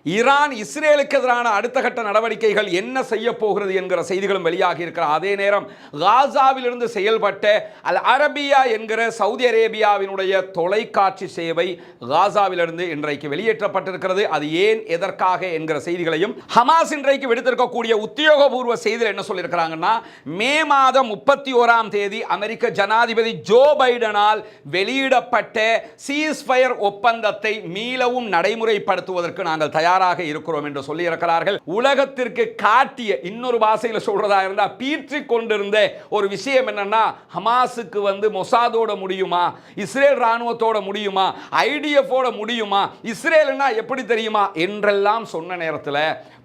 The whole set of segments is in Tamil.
ஈரான் இஸ்ரேலுக்கு எதிரான அடுத்த கட்ட நடவடிக்கைகள் என்ன செய்ய போகிறது என்கிற செய்திகளும் வெளியாகி இருக்கிற அதே நேரம் காசாவிலிருந்து செயல்பட்ட அல் அரபியா என்கிற சவுதி அரேபியாவினுடைய தொலைக்காட்சி சேவை காசாவிலிருந்து இன்றைக்கு வெளியேற்றப்பட்டிருக்கிறது. அது ஏன் எதற்காக என்கிற செய்திகளையும் ஹமாஸ் இன்றைக்கு விடுத்திருக்கக்கூடிய உத்தியோகபூர்வ செய்தியில் என்ன சொல்லியிருக்கிறாங்கன்னா, மே மாதம் 31ஆம் தேதி அமெரிக்க ஜனாதிபதி ஜோ பைடனால் வெளியிடப்பட்ட சீஸ்ஃபயர் ஒப்பந்தத்தை மீளவும் நடைமுறைப்படுத்துவதற்கு நாங்கள் தயாராக இருக்கிறோம் என்று சொல்லி இருக்கிறார்கள். உலகத்திற்கு காட்டிய இன்னொரு பாஷையில் சொல்றதா இருந்தா பீற்றிக் கொண்டிருந்த ஒரு விஷயம் என்னன்னா, ஹமாஸுக்கு மொசாதோட முடியுமா, இஸ்ரேல் ராணுவத்தோட முடியுமா, ஐடிஎஃபோட முடியுமா, இஸ்ரேல்னா எப்படி தெரியுமா என்றெல்லாம் சொன்ன நேரத்தில்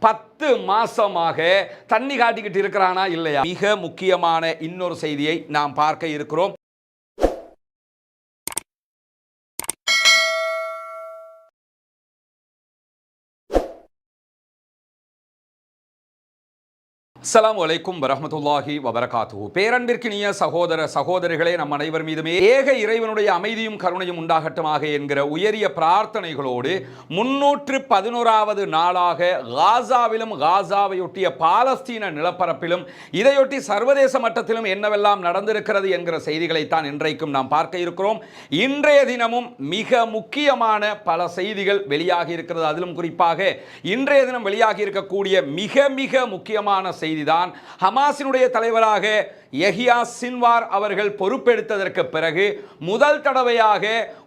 10 மாசமாக தண்ணி காட்டிக்கிட்டு இருக்கிறானா இல்லையா? மிக முக்கியமான இன்னொரு செய்தியை நாம் பார்க்க இருக்கிறோம். அஸ்ஸலாமு அலைக்கும் வரஹ்மத்துல்லாஹி வபரகாத்துஹு. பேரன்பிற்கினிய சகோதர சகோதரிகளே, நம் அனைவர் மீதுமே ஏக இறைவனுடைய அமைதியும் கருணையும் உண்டாகட்டுமாக என்கிற உயரிய பிரார்த்தனைகளோடு 311வது நாளாக காசாவிலும் காசாவையொட்டிய பாலஸ்தீன நிலப்பரப்பிலும் இதையொட்டி சர்வதேச மட்டத்திலும் என்னவெல்லாம் நடந்திருக்கிறது என்கிற செய்திகளைத்தான் இன்றைக்கும் நாம் பார்க்க இருக்கிறோம். இன்றைய தினமும் மிக முக்கியமான பல செய்திகள் வெளியாகி இருக்கிறது. அதிலும் குறிப்பாக இன்றைய தினம் வெளியாகி இருக்கக்கூடிய மிக மிக முக்கியமான செய்திதான் ஹமாஸினுடைய தலைவராக யஹ்யா சின்வார் அவர்கள் பொறுப்பெடுத்ததற்கு பிறகு முதல் தடவையாக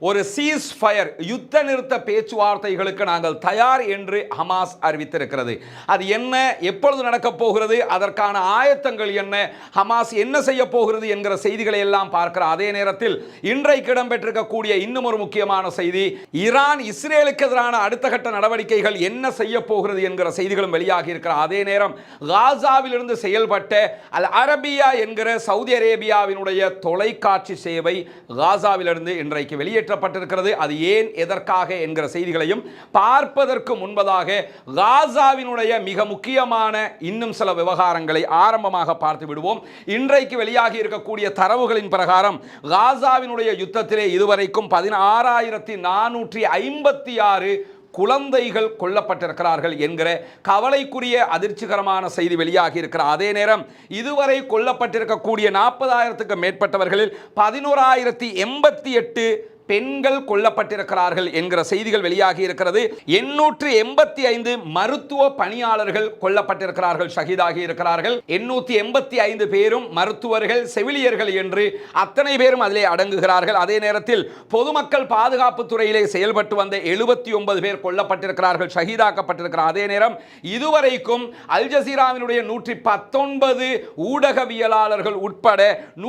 ஒரு சீஸ் ஃபயர் யுத்த நிறுத்த பேச்சுவார்த்தைகளுக்கு நாங்கள் தயார் என்று ஹமாஸ் அறிவித்திருக்கிறது. அது என்ன, எப்பொழுது நடக்கப் போகிறது, அதற்கான ஆயத்தங்கள் என்ன, ஹமாஸ் என்ன செய்ய போகிறது என்கிற செய்திகளை எல்லாம் பார்க்கிற அதே நேரத்தில் இன்றைக்கு இடம்பெற்றிருக்கக்கூடிய இன்னும் ஒரு முக்கியமான செய்தி, ஈரான் இஸ்ரேலுக்கு எதிரான அடுத்த கட்ட நடவடிக்கைகள் என்ன செய்ய போகிறது என்கிற செய்திகளும் வெளியாகி இருக்கிற அதே நேரம் காசாவிலிருந்து செயல்பட்ட அல் அரபியா என்கிற சவுதி அரேபியாவினுடைய தொலைக்காட்சி சேவை காசாவிலிருந்து இன்றைக்கு வெளியேற்றப்பட்டிருக்கிறது. அது ஏன் எதற்காக என்கிற செய்திகளையும் பார்ப்பதற்கு முன்பதாக காசாவினுடைய மிக முக்கியமான இன்னும் சில விவகாரங்களை ஆரம்பமாக பார்த்து விடுவோம். இன்றைக்கு வெளியாகி இருக்கக்கூடிய தரவுகளின் பிரகாரம் காசாவினுடைய யுத்தத்திலே இதுவரைக்கும் 16,456 குழந்தைகள் கொல்லப்பட்டிருக்கிறார்கள் என்கிற கவலைக்குரிய அதிர்ச்சிகரமான செய்தி வெளியாகி இருக்கிற அதே நேரம் இதுவரை கொல்லப்பட்டிருக்கக்கூடிய 40,000க்கு மேற்பட்டவர்களில் 11,088 பெண்கள் கொல்லப்பட்டிருக்கிறார்கள் என்கிற செய்திகள் வெளியாகி இருக்கிறது. 885 மருத்துவ பணியாளர்கள் கொல்லப்பட்டிருக்கிறார்கள், ஷஹீதாகி இருக்கிறார்கள். 885 பேரும் மருத்துவர்கள், செவிலியர்கள் என்று அத்தனை பேரும் அதிலே அடங்குகிறார்கள். அதே நேரத்தில் பொதுமக்கள் பாதுகாப்பு துறையிலே செயல்பட்டு வந்த 79 பேர் கொல்லப்பட்டிருக்கிறார்கள், ஷஹீதாக்கப்பட்டிருக்கிறார். அதே நேரம் இதுவரைக்கும் அல் ஜசீராவினுடைய 119 ஊடகவியலாளர்கள் உட்பட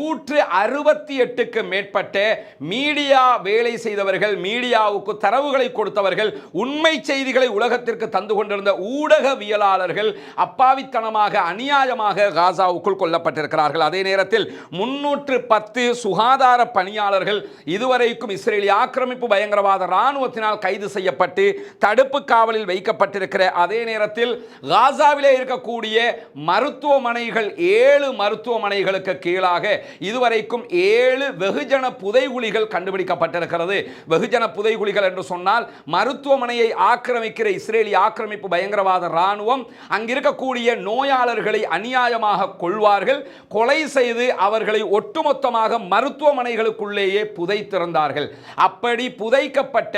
168க்கு மேற்பட்ட மீடியா வேலை செய்தவர்கள், மீடியாவுக்கு தரவுகளை கொடுத்தவர்கள், உண்மை செய்திகளை உலகத்திற்கு தந்து கொண்டிருந்த ஊடகவியலாளர்கள் அப்பாவித்தனமாக அநியாயமாக காசாவுக்குள் கொல்லப்பட்டிருக்கிறார்கள். அதே நேரத்தில் 310 சுகாதார பணியாளர்கள் இதுவரைக்கும் இஸ்ரேலிய ஆக்கிரமிப்பு பயங்கரவாத இராணுவத்தினால் கைது செய்யப்பட்டு தடுப்பு காவலில் வைக்கப்பட்டிருக்கிற அதே நேரத்தில் காசாவிலே இருக்கக்கூடிய மருத்துவமனைகள் 7 மருத்துவமனைகளுக்கு கீழாக இதுவரைக்கும் 7 வெகுஜன புதைகுழிகள் கண்டுபிடிக்கப்பட்டிருக்கிறது. வெகுஜன புதைகுழிகள் என்று சொன்னால் மருத்துவமனையை ஆக்கிரமிக்கிற இஸ்ரேலிய ஆக்கிரமிப்பு பயங்கரவாத இராணுவம் அங்கிருக்கக்கூடிய நோயாளர்களை அநியாயமாக கொள்வார்கள், கொலை செய்து அவர்களை ஒட்டுமொத்தமாக மருத்துவமனைகளுக்குள்ளேயே புதைத்திருந்தார்கள். அப்படி புதைக்கப்பட்ட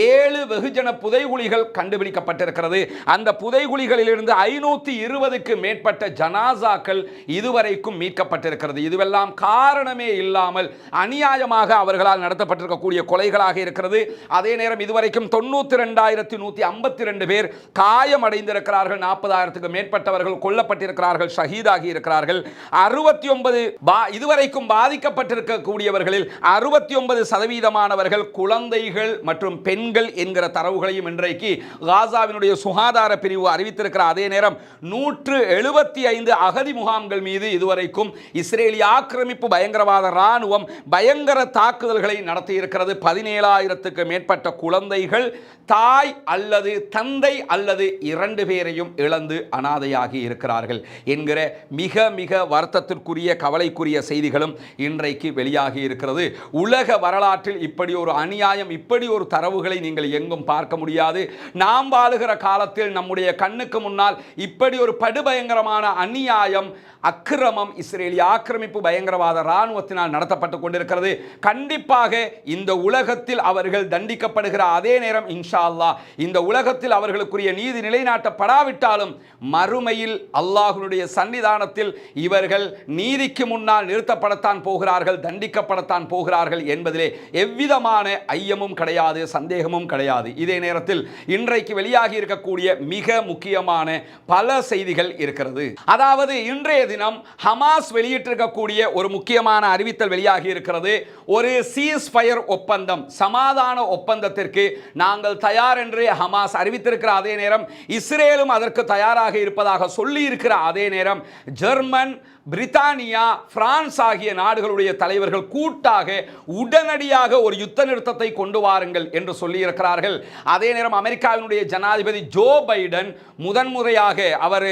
7 வெகுஜன புதைகுழிகள் கண்டுபிடிக்கப்பட்டிருக்கிறது. அந்த புதைகுழிகளிலிருந்து 520க்கு மேற்பட்ட ஜனாசாக்கள் இதுவரைக்கும் மீட்கப்பட்டிருக்கிறது. இதுவெல்லாம் காரணமே இல்லாமல் அநியாயமாக அவர்களால் நடத்தப்பட்டிருக்கக்கூடிய கொலைகளாக இருக்கிறது. அதே நேரம் இதுவரைக்கும் 92,152 பேர் காயமடைந்திருக்கிறார்கள், 40,000க்கு மேற்பட்டவர்கள் கொல்லப்பட்டிருக்கிறார்கள், ஷஹீதாகி இருக்கிறார்கள். 69 இதுவரைக்கும் பாதிக்கப்பட்டிருக்கக்கூடியவர்களில் 69% குழந்தைகள் மற்றும் பெண்கள் என்கிற தரவுகளையும் இன்றைக்கு காசாவினுடைய சுகாதார பிரிவு அறிவித்திருக்கிற அதே நேரம் 175 அகதி முகாம்கள் மீது இதுவரைக்கும் இஸ்ரேலிய ஆக்கிரமிப்பு பயங்கரவாத இராணுவம் பயங்கர தாக்குதல்களை நடத்தி இருக்கிறது 17,000க்கு மேற்பட்ட குழந்தைகள் தாய் அல்லது தந்தை அல்லது 2 பேரையும் இழந்து அனாதையாகி இருக்கிறார்கள் என்கிற மிக மிக வருத்தத்திற்குரிய கவலைக்குரிய செய்திகளும் இன்றைக்கு வெளியாகி இருக்கிறது. உலக வரலாற்றில் இப்படி ஒரு அநியாயம், இப்படி ஒரு தரவுகளை நீங்கள் எங்கும் பார்க்க முடியாது. நாம் வாழுகிற காலத்தில் நம்முடைய கண்ணுக்கு முன்னால் இப்படி ஒரு படுபயங்கரமான அநியாயம், அக்கிரமம், இஸ்ரேலிய ஆக்கிரமிப்பு பயங்கரவாத இராணுவத்தினால் நடத்தப்பட்டு கொண்டிருக்கிறது. கண்டிப்பாக இந்த உலகத்தில் அவர்கள் தண்டிக்கப்படுகிற அதே நேரம் இன்ஷா அல்லாஹ் இந்த உலகத்தில் அவர்களுக்குரிய நீதி நிலைநாட்டப்படாவிட்டாலும் மறுமையில் அல்லாஹ்வுடைய சன்னிதானத்தில் இவர்கள் நீதிக்கு முன்னால் நிறுத்தப்படத்தான் போகிறார்கள், தண்டிக்கப்படத்தான் போகிறார்கள் என்பதிலே எவ்விதமான ஐயமும் கிடையாது, சந்தேகமும் கிடையாது. இதே நேரத்தில் இன்றைக்கு வெளியாகி இருக்கக்கூடிய மிக முக்கியமான பல செய்திகள் இருக்கிறது. அதாவது இன்றைய தினம் ஹமாஸ் வெளியிட்டிருக்கக்கூடிய ஒரு முக்கியமான அறிவித்தல் வெளியாகி இருக்கிறது. ஒரு சீஸ்ஃபயர் ஒப்பந்தம், சமாதான ஒப்பந்தத்திற்கு நாங்கள் தயார் என்று ஹமாஸ் அறிவித்திருக்கிற அதே நேரம் இஸ்ரேலும் அதற்கு தயாராக இருப்பதாக சொல்லி இருக்கிற அதே நேரம் ஜெர்மன், பிரித்தானியா, பிரான்ஸ் ஆகிய நாடுகளுடைய தலைவர்கள் கூட்டாக உடனடியாக ஒரு யுத்த நிறுத்தத்தை கொண்டு வாருங்கள் என்று சொல்லியிருக்கிறார்கள். அதே நேரம் அமெரிக்காவினுடைய ஜனாதிபதி ஜோ பைடன் முதன்முறையாக அவர்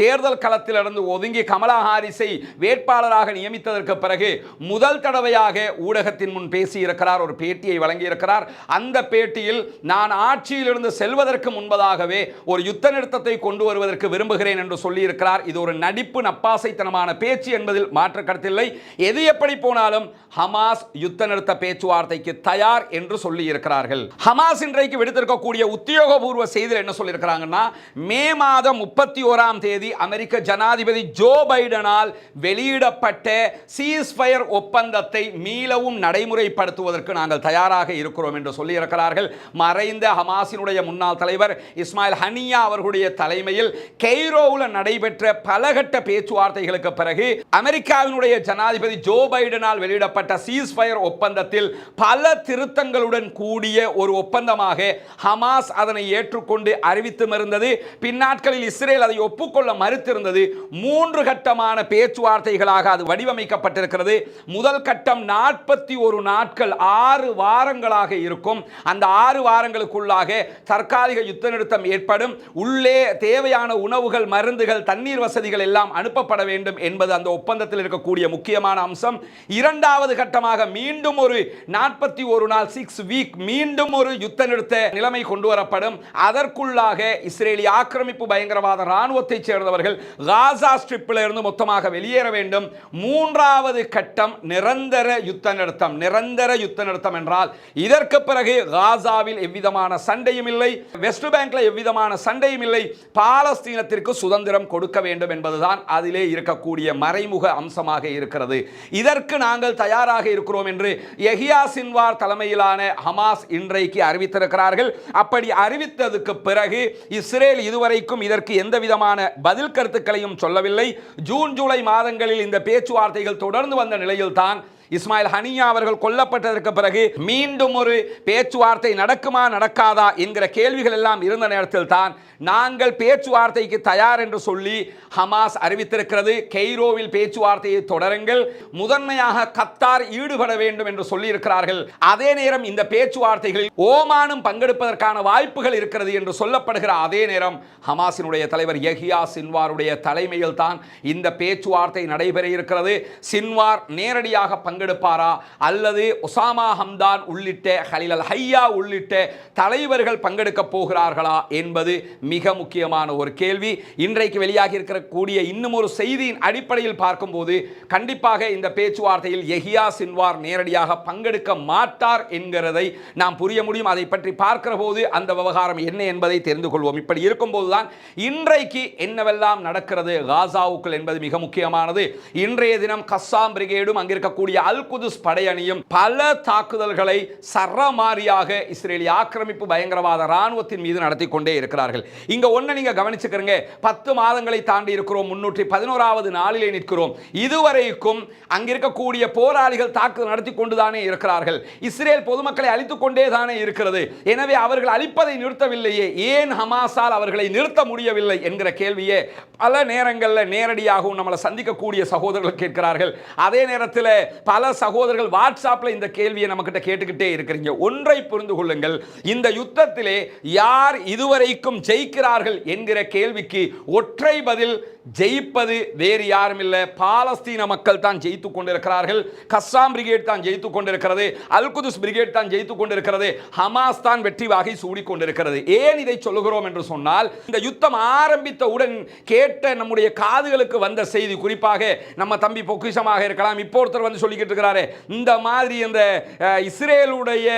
தேர்தல் களத்திலிருந்து ஒதுங்கி கமலா ஹாரிஸை வேட்பாளராக நியமித்ததற்கு பிறகு முதல் தடவையாக ஊடகத்தின் முன் பேசியிருக்கிறார், ஒரு பேட்டியை வழங்கியிருக்கிறார். அந்த பேட்டியில் நான் ஆட்சியிலிருந்து செல்வதற்கு முன்பதாகவே ஒரு யுத்த நிறுத்தத்தை கொண்டு வருவதற்கு விரும்புகிறேன் என்று சொல்லியிருக்கிறார். இது ஒரு நடிப்பு, நப்பாசைத்தனமான பேச்சு என்பதில் மாற்று கருத்தில்லை. எது எப்படி போனாலும் ஹமாஸ் யுத்த நிறுத்த பேச்சுவார்த்தைக்கு தயார் என்று சொல்லி இருக்கிறார்கள். ஹமாஸ் இன்றைக்கு விடுத்திருக்கக்கூடிய உத்தியோகபூர்வ செய்தியில் என்ன சொல்லி இருக்கிறாங்கன்னா, மே மாதம் 31ஆம் தேதி அமெரிக்க ஜனாதிபதி ஜோ பைடனால் வெளியிடப்பட்ட சீஸ்ஃபயர் ஒப்பந்தத்தை மீளவும் நடைமுறைப்படுத்துவதற்கு நாங்கள் தயாராக இருக்கிறோம் என்று சொல்லி இருக்கிறார்கள். மறைந்த ஹமாஸினுடைய முன்னாள் தலைவர் இஸ்மாயில் ஹனியா அவர்களுடைய தலைமையில் கெய்ரோவில் நடைபெற்ற பலகட்ட பேச்சுவார்த்தைகளுக்கு பிறகு அமெரிக்காவினுடைய ஜனாதிபதி ஜோ பைடனால் வெளியிடப்பட்ட சீஸ்ஃபயர் ஒப்பந்தத்தில் பல திருத்தங்களுடன் கூடிய ஒரு ஒப்பந்தமாக ஹமாஸ் அதனை ஏற்றுக்கொண்டு அறிவித்தும் இருந்தது. பின்னாட்களில் இஸ்ரேல் அதை ஒப்புக்கொள்ள மறுத்திருந்தது. 3 கட்டமான பேச்சுவார்த்தைகளாக அது வடிவமைக்கப்பட்டிருக்கிறது. முதல் கட்டம் 41 நாட்கள், 6 வாரங்களாக இருக்கும். அந்த 6 வாரங்களுக்குள்ளாக தற்காலிக யுத்த நிறுத்தம் ஏற்படும். உள்ளே தேவையான உணவுகள், மருந்துகள், தண்ணீர் வசதிகள் எல்லாம் அனுப்பப்பட வேண்டும் என்பது அந்த ஒப்பந்தத்தில் இருக்கக்கூடிய முக்கியமான அம்சம். இரண்டாவது கட்டமாக மீண்டும் ஒரு 41 நாள், 6 வீக், மீண்டும் ஒரு யுத்த நிறுத்த நிலைமை கொண்டு வரப்படும். அதற்குள்ளாக இஸ்ரேலிய ஆக்கிரமிப்பு பயங்கரவாத இராணுவத்தைச் சேர்ந்தவர்கள் காசா ஸ்ட்ரிப்பில் இருந்து மொத்தமாக வெளியேற வேண்டும். மூன்றாவது கட்டம் நிரந்தர யுத்த நிறுத்தம். நிரந்தர யுத்த நிறுத்தம் என்றால் இதற்கு பிறகு காசாவில் எவ்விதமான சண்டையும் இல்லை, வெஸ்ட் பேங்க்ல எவ்விதமான சண்டையும் இல்லை, பாலஸ்தீனத்திற்கு சுதந்திரம் கொடுக்க வேண்டும் என்பதுதான் அதிலே இருக்கக்கூடிய மறைமுக அம்சமாக இருக்கிறது. இதற்கு நாங்கள் தயாராக இருக்கிறோம் என்று யஹ்யா சின்வார் தலைமையிலான ஹமாஸ் இன்றைக்கு அறிவித்திருக்கிறார்கள். அப்படி அறிவித்ததுக்கு பிறகு இஸ்ரேல் இதுவரைக்கும் இதற்கு எந்த விதமான பதில் கருத்துக்களையும் சொல்லவில்லை. ஜூன், ஜூலை மாதங்களில் இந்த பேச்சுவார்த்தைகள் தொடர்ந்து வந்த நிலையில் தான் இஸ்மாயில் ஹனியா அவர்கள் கொல்லப்பட்டதற்கு பிறகு மீண்டும் ஒரு பேச்சுவார்த்தை நடக்குமா நடக்காதா என்கிற கேள்விகள் எல்லாம் இருந்த நேரத்தில் தான் நாங்கள் பேச்சுவார்த்தைக்கு தயார் என்று சொல்லி ஹமாஸ் அறிவித்திருக்கிறது. கெய்ரோவில் பேச்சுவார்த்தையை தொடருங்கள், முதன்மையாக கத்தார் ஈடுபட வேண்டும் என்று சொல்லி இருக்கிறார்கள். அதே நேரம் இந்த பேச்சுவார்த்தைகளில் ஓமானும் பங்கெடுப்பதற்கான வாய்ப்புகள் இருக்கிறது என்று சொல்லப்படுகிற அதே நேரம் ஹமாஸினுடைய தலைவர் யஹ்யா சின்வாருடைய தலைமையில் தான் இந்த பேச்சுவார்த்தை நடைபெற இருக்கிறது. சின்வார் நேரடியாக பங்கெடுப்பாரா அல்லது ஒசாமா ஹம்தான் உள்ளிட்ட ஹலீல் அல் ஹையா உள்ளிட்ட தலைவர்கள் பங்கெடுக்க போகிறார்களா என்பது மிக முக்கியமான ஒரு கேள்வி. இன்றைக்கு வெளியாகி இருக்கக்கூடிய இன்னும் ஒரு செய்தியின் அடிப்படையில் பார்க்கும்போது கண்டிப்பாக இந்த பேச்சுவார்த்தையில் யஹ்யா சின்வார் நேரடியாக பங்கெடுக்க மாட்டார் என்கிறதை நாம் புரிய முடியும். அதை பற்றி பார்க்கிற போது அந்த விவகாரம் என்ன என்பதை தெரிந்து கொள்வோம். இப்படி இருக்கும்போதுதான் இன்றைக்கு என்னவெல்லாம் நடக்கிறது காசாவுக்குள் என்பது மிக முக்கியமானது. இன்றைய தினம் கஸ்ஸாம் பிரிகேடும் அங்கிருக்கக்கூடிய அல் குதுஸ் படையணியும் பல தாக்குதல்களை சரமாரியாக இஸ்ரேலிய ஆக்கிரமிப்பு பயங்கரவாத இராணுவத்தின் மீது நடத்தி கொண்டே இருக்கிறார்கள். இங்க ஒண்ணு நீங்க கவனிச்சுக்கிறீங்க, 10 மாதங்களை தாண்டி இருக்கிறோம், 311வது நாளிலே நிற்கிறோம். இதுவரைக்கும் அங்கிருக்கக்கூடிய போராளிகள் தாக்குதல் நடத்தி கொண்டுதானே இருக்கிறார்கள். இஸ்ரேல் பொதுமக்களை அழித்துக் கொண்டே தானே இருக்கிறது. எனவே அவர்கள் அழிப்பதை நிறுத்தவில்லையே, ஏன் ஹமாஸால் அவர்களை நிறுத்த முடியவில்லை என்கிற கேள்வியே பல நேரங்களில் நேரடியாகவும் நம்மளை சந்திக்கக்கூடிய சகோதரர்கள் கேட்கிறார்கள். அதே நேரத்தில் பல சகோதரர்கள் வாட்ஸ்அப்ல இந்த கேள்வியை நம்மகிட்ட கேட்டுக்கிட்டே இருக்கிறீங்க. ஒன்றை புரிந்து கொள்ளுங்கள், இந்த யுத்தத்திலே யார் இதுவரைக்கும் ஜெயிக்கிறார்கள் என்கிற கேள்விக்கு ஒற்றை பதில், ஜெயிப்பது வேறு யாரும் இல்லை, பாலஸ்தீன மக்கள் தான் ஜெயித்துக் கொண்டிருக்கிறார்கள். கஸ்ஸாம் பிரிகேட் தான் ஜெயித்துக் கொண்டிருக்கிறது, அல் குதுஸ் பிரிகேட் தான் ஜெயித்துக் கொண்டிருக்கிறது, ஹமாஸ் தான் வெற்றி வாகை சூடிக் கொண்டிருக்கிறது. ஏன் இதை சொல்லுகிறோம் என்று சொன்னால், இந்த யுத்தம் ஆரம்பித்தவுடன் கேட்ட நம்முடைய காதுகளுக்கு வந்த செய்தி, குறிப்பாக நம்ம தம்பி பொக்கிஷமாக இருக்கலாம், இப்போ ஒருத்தர் வந்து சொல்லிக்கிட்டு இருக்கிறாரு, இந்த மாதிரி இந்த இஸ்ரேலுடைய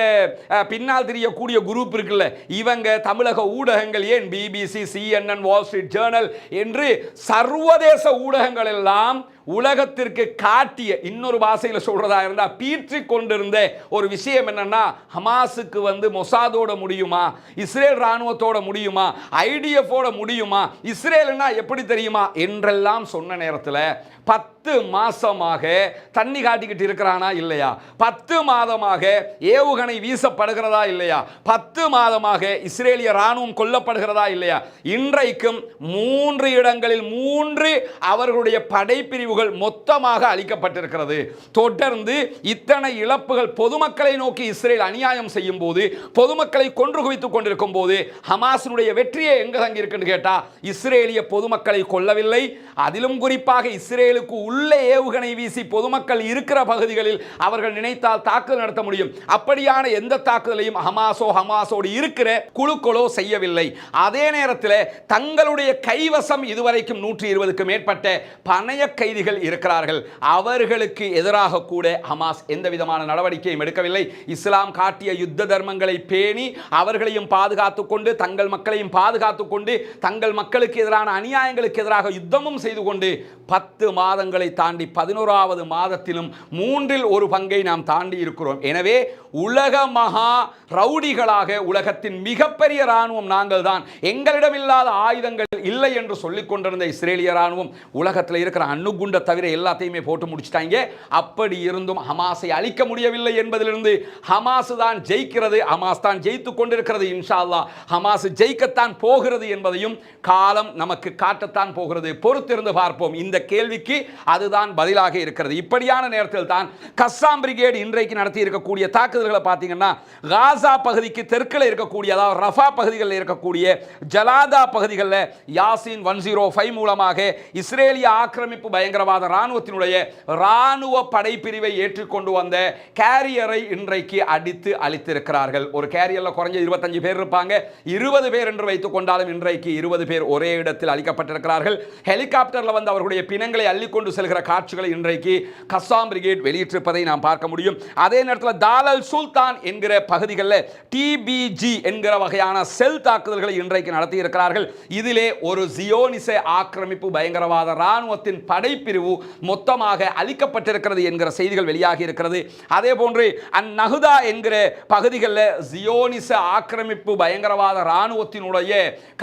பின்னால் தெரியக்கூடிய குரூப் இருக்குல்ல, இவங்க தமிழக ஊடகங்கள், ஏன் BBC, CNN, Wall Street Journal என்று சர்வதேச ஊடகங்கள் எல்லாம் உலகத்திற்கு காட்டிய, இன்னொரு பாஷையில் சொல்றதா இருந்தா பீற்றிக் கொண்டிருந்த ஒரு விஷயம் என்னன்னா, ஹமாஸுக்கு வந்து மொசாதோட முடியுமா, இஸ்ரேல் ராணுவத்தோட முடியுமா, ஐடிஎஃபோட முடியுமா, இஸ்ரேல்னா எப்படி தெரியுமா என்றெல்லாம் சொன்ன நேரத்தில் 10 மாசமாக தண்ணி காட்டிக்கிட்டு இருக்கிறானா இல்லையா, 10 மாதமாக ஏவுகணை வீசப்படுகிறதா இல்லையா, 10 மாதமாக இஸ்ரேலிய ராணுவம் கொல்லப்படுகிறதா இல்லையா, இன்றைக்கும் 3 இடங்களில் 3 அவர்களுடைய படைப்பிரிவுகள் மொத்தமாக அளிக்கப்பட்டிருக்கிறது. தொடர்ந்து இத்தனை இழப்புகள், பொதுமக்களை நோக்கி இஸ்ரேல் அநியாயம் செய்யும் போது, பொதுமக்களை கொன்று குவித்துக் கொண்டிருக்கும் போது, ஹமாஸினுடைய வெற்றியை எங்க தங்கி இருக்குன்னு கேட்டா, இஸ்ரேலிய பொதுமக்களை கொல்லவில்லை. அதிலும் குறிப்பாக இஸ்ரேலுக்கு உள்ளே ஏவுகணை வீசி பொதுமக்கள் இருக்கிற பகுதிகளில் அவர்கள் நினைத்தால் தாக்குதல் நடத்த முடியும். அப்படியான எந்த தாக்குதலையும் ஹமாஸோடு இருக்கிற குழுக்களோ செய்யவில்லை. அதே நேரத்தில் தங்களுடைய கைவசம் இதுவரைக்கும் 120க்கு மேற்பட்ட பணைய கைதிகள் இருக்கிறார்கள். அவர்களுக்கு எதிராக கூட ஹமாஸ் எந்த விதமான நடவடிக்கையும் எடுக்கவில்லை. இஸ்லாம் காட்டிய யுத்த தர்மங்களை பேணி அவர்களையும் பாதுகாத்துக் கொண்டு, தங்கள் மக்களையும் பாதுகாத்துக் கொண்டு, தங்கள் மக்களுக்கு எதிரான அநியாயங்களுக்கு எதிராக யுத்தமும் செய்து கொண்டு 10 மாதங்களை தாண்டி 11வது மாதத்திலும் 1/3 ஒரு பங்கை நாம் தாண்டி இருக்கிறோம். எனவே உலக மகா ரவுடிகளாக, உலகத்தின் மிகப்பெரிய ராணுவம் நாங்கள் தான், எங்களிடம் இல்லாத ஆயுதங்கள் இல்லை என்று சொல்லிக் கொண்டிருந்த இஸ்ரேலிய ராணுவம் உலகத்தில் இருக்கிற அணுகுண்ட தவிர எல்லாத்தையுமே போட்டு முடிச்சிட்டாங்க. அப்படி இருந்தும் ஹமாஸை அழிக்க முடியவில்லை என்பதிலிருந்து ஹமாஸ் தான் ஜெயிக்கிறது, ஹமாஸ் தான் ஜெயித்துக் கொண்டிருக்கிறது, இன்ஷா அல்லாஹ் ஹமாஸ் ஜெயிக்கத்தான் போகிறது என்பதையும் காலம் நமக்கு காட்டத்தான் போகிறது. பொறுத்திருந்து பார்ப்போம். இந்த கேள்விக்கு அதுதான் பதிலாக இருக்கிறது. இப்படியான நேரத்தில் தான் கஸ்ஸாம் பிரிகேட் இன்றைக்கு நடத்தி இருக்கக்கூடிய தாக்குதல்களை பார்த்தீங்கன்னா, காசா பகுதிக்கு தெற்கில் இருக்கக்கூடிய, அதாவது ரஃபா பகுதிகளில் இருக்கக்கூடிய ஜலாதா பகுதிகளில் யாசின் 105 மூலமாக இஸ்ரேலிய ஆக்கிரமிப்பு பயங்கரவாத ராணுவத்தினுடைய ராணுவ படைப்பிரிவை ஏற்றுக்கொண்டு வந்த கேரியரை இன்றைக்கு அடித்து அழித்திருக்கிறார்கள். ஒரு கேரியரில் குறைஞ்ச 25 பேர் இருப்பாங்க, 20 பேர் என்று வைத்துக் கொண்டாலும் இன்றைக்கு 20 பேர் ஒரே இடத்தில் அழிக்கப்பட்டிருக்கிறார்கள். ஹெலிகாப்டரில் வந்து அவர்களுடைய பிணங்களை அள்ளிக்கொண்டு செல்கிற காட்சிகளை இன்றைக்கு கஸ்ஸாம் பிரிகேட் வெளியிட்டிருப்பதை நாம் பார்க்க முடியும். அதே நேரத்தில் தாலல் சுல்தான் என்கிற பகுதிகளில் டிபிஜி என்கிற வகையான செல் தாக்குதல்களை இன்றைக்கு நடத்தி இருக்கிறார்கள். இதிலே ஒரு ஜியோனிச ஆக்கிரமிப்பு பயங்கரவாத ராணுவத்தின் படைப்பிரிவு மொத்தமாக அழிக்கப்பட்டிருக்கிறது என்கிற செய்திகள் வெளியாகி இருக்கிறது. அதே போன்று அந்நகுதா என்கிற பகுதிகளில் ஜியோனிச ஆக்கிரமிப்பு பயங்கரவாத ராணுவத்தினுடைய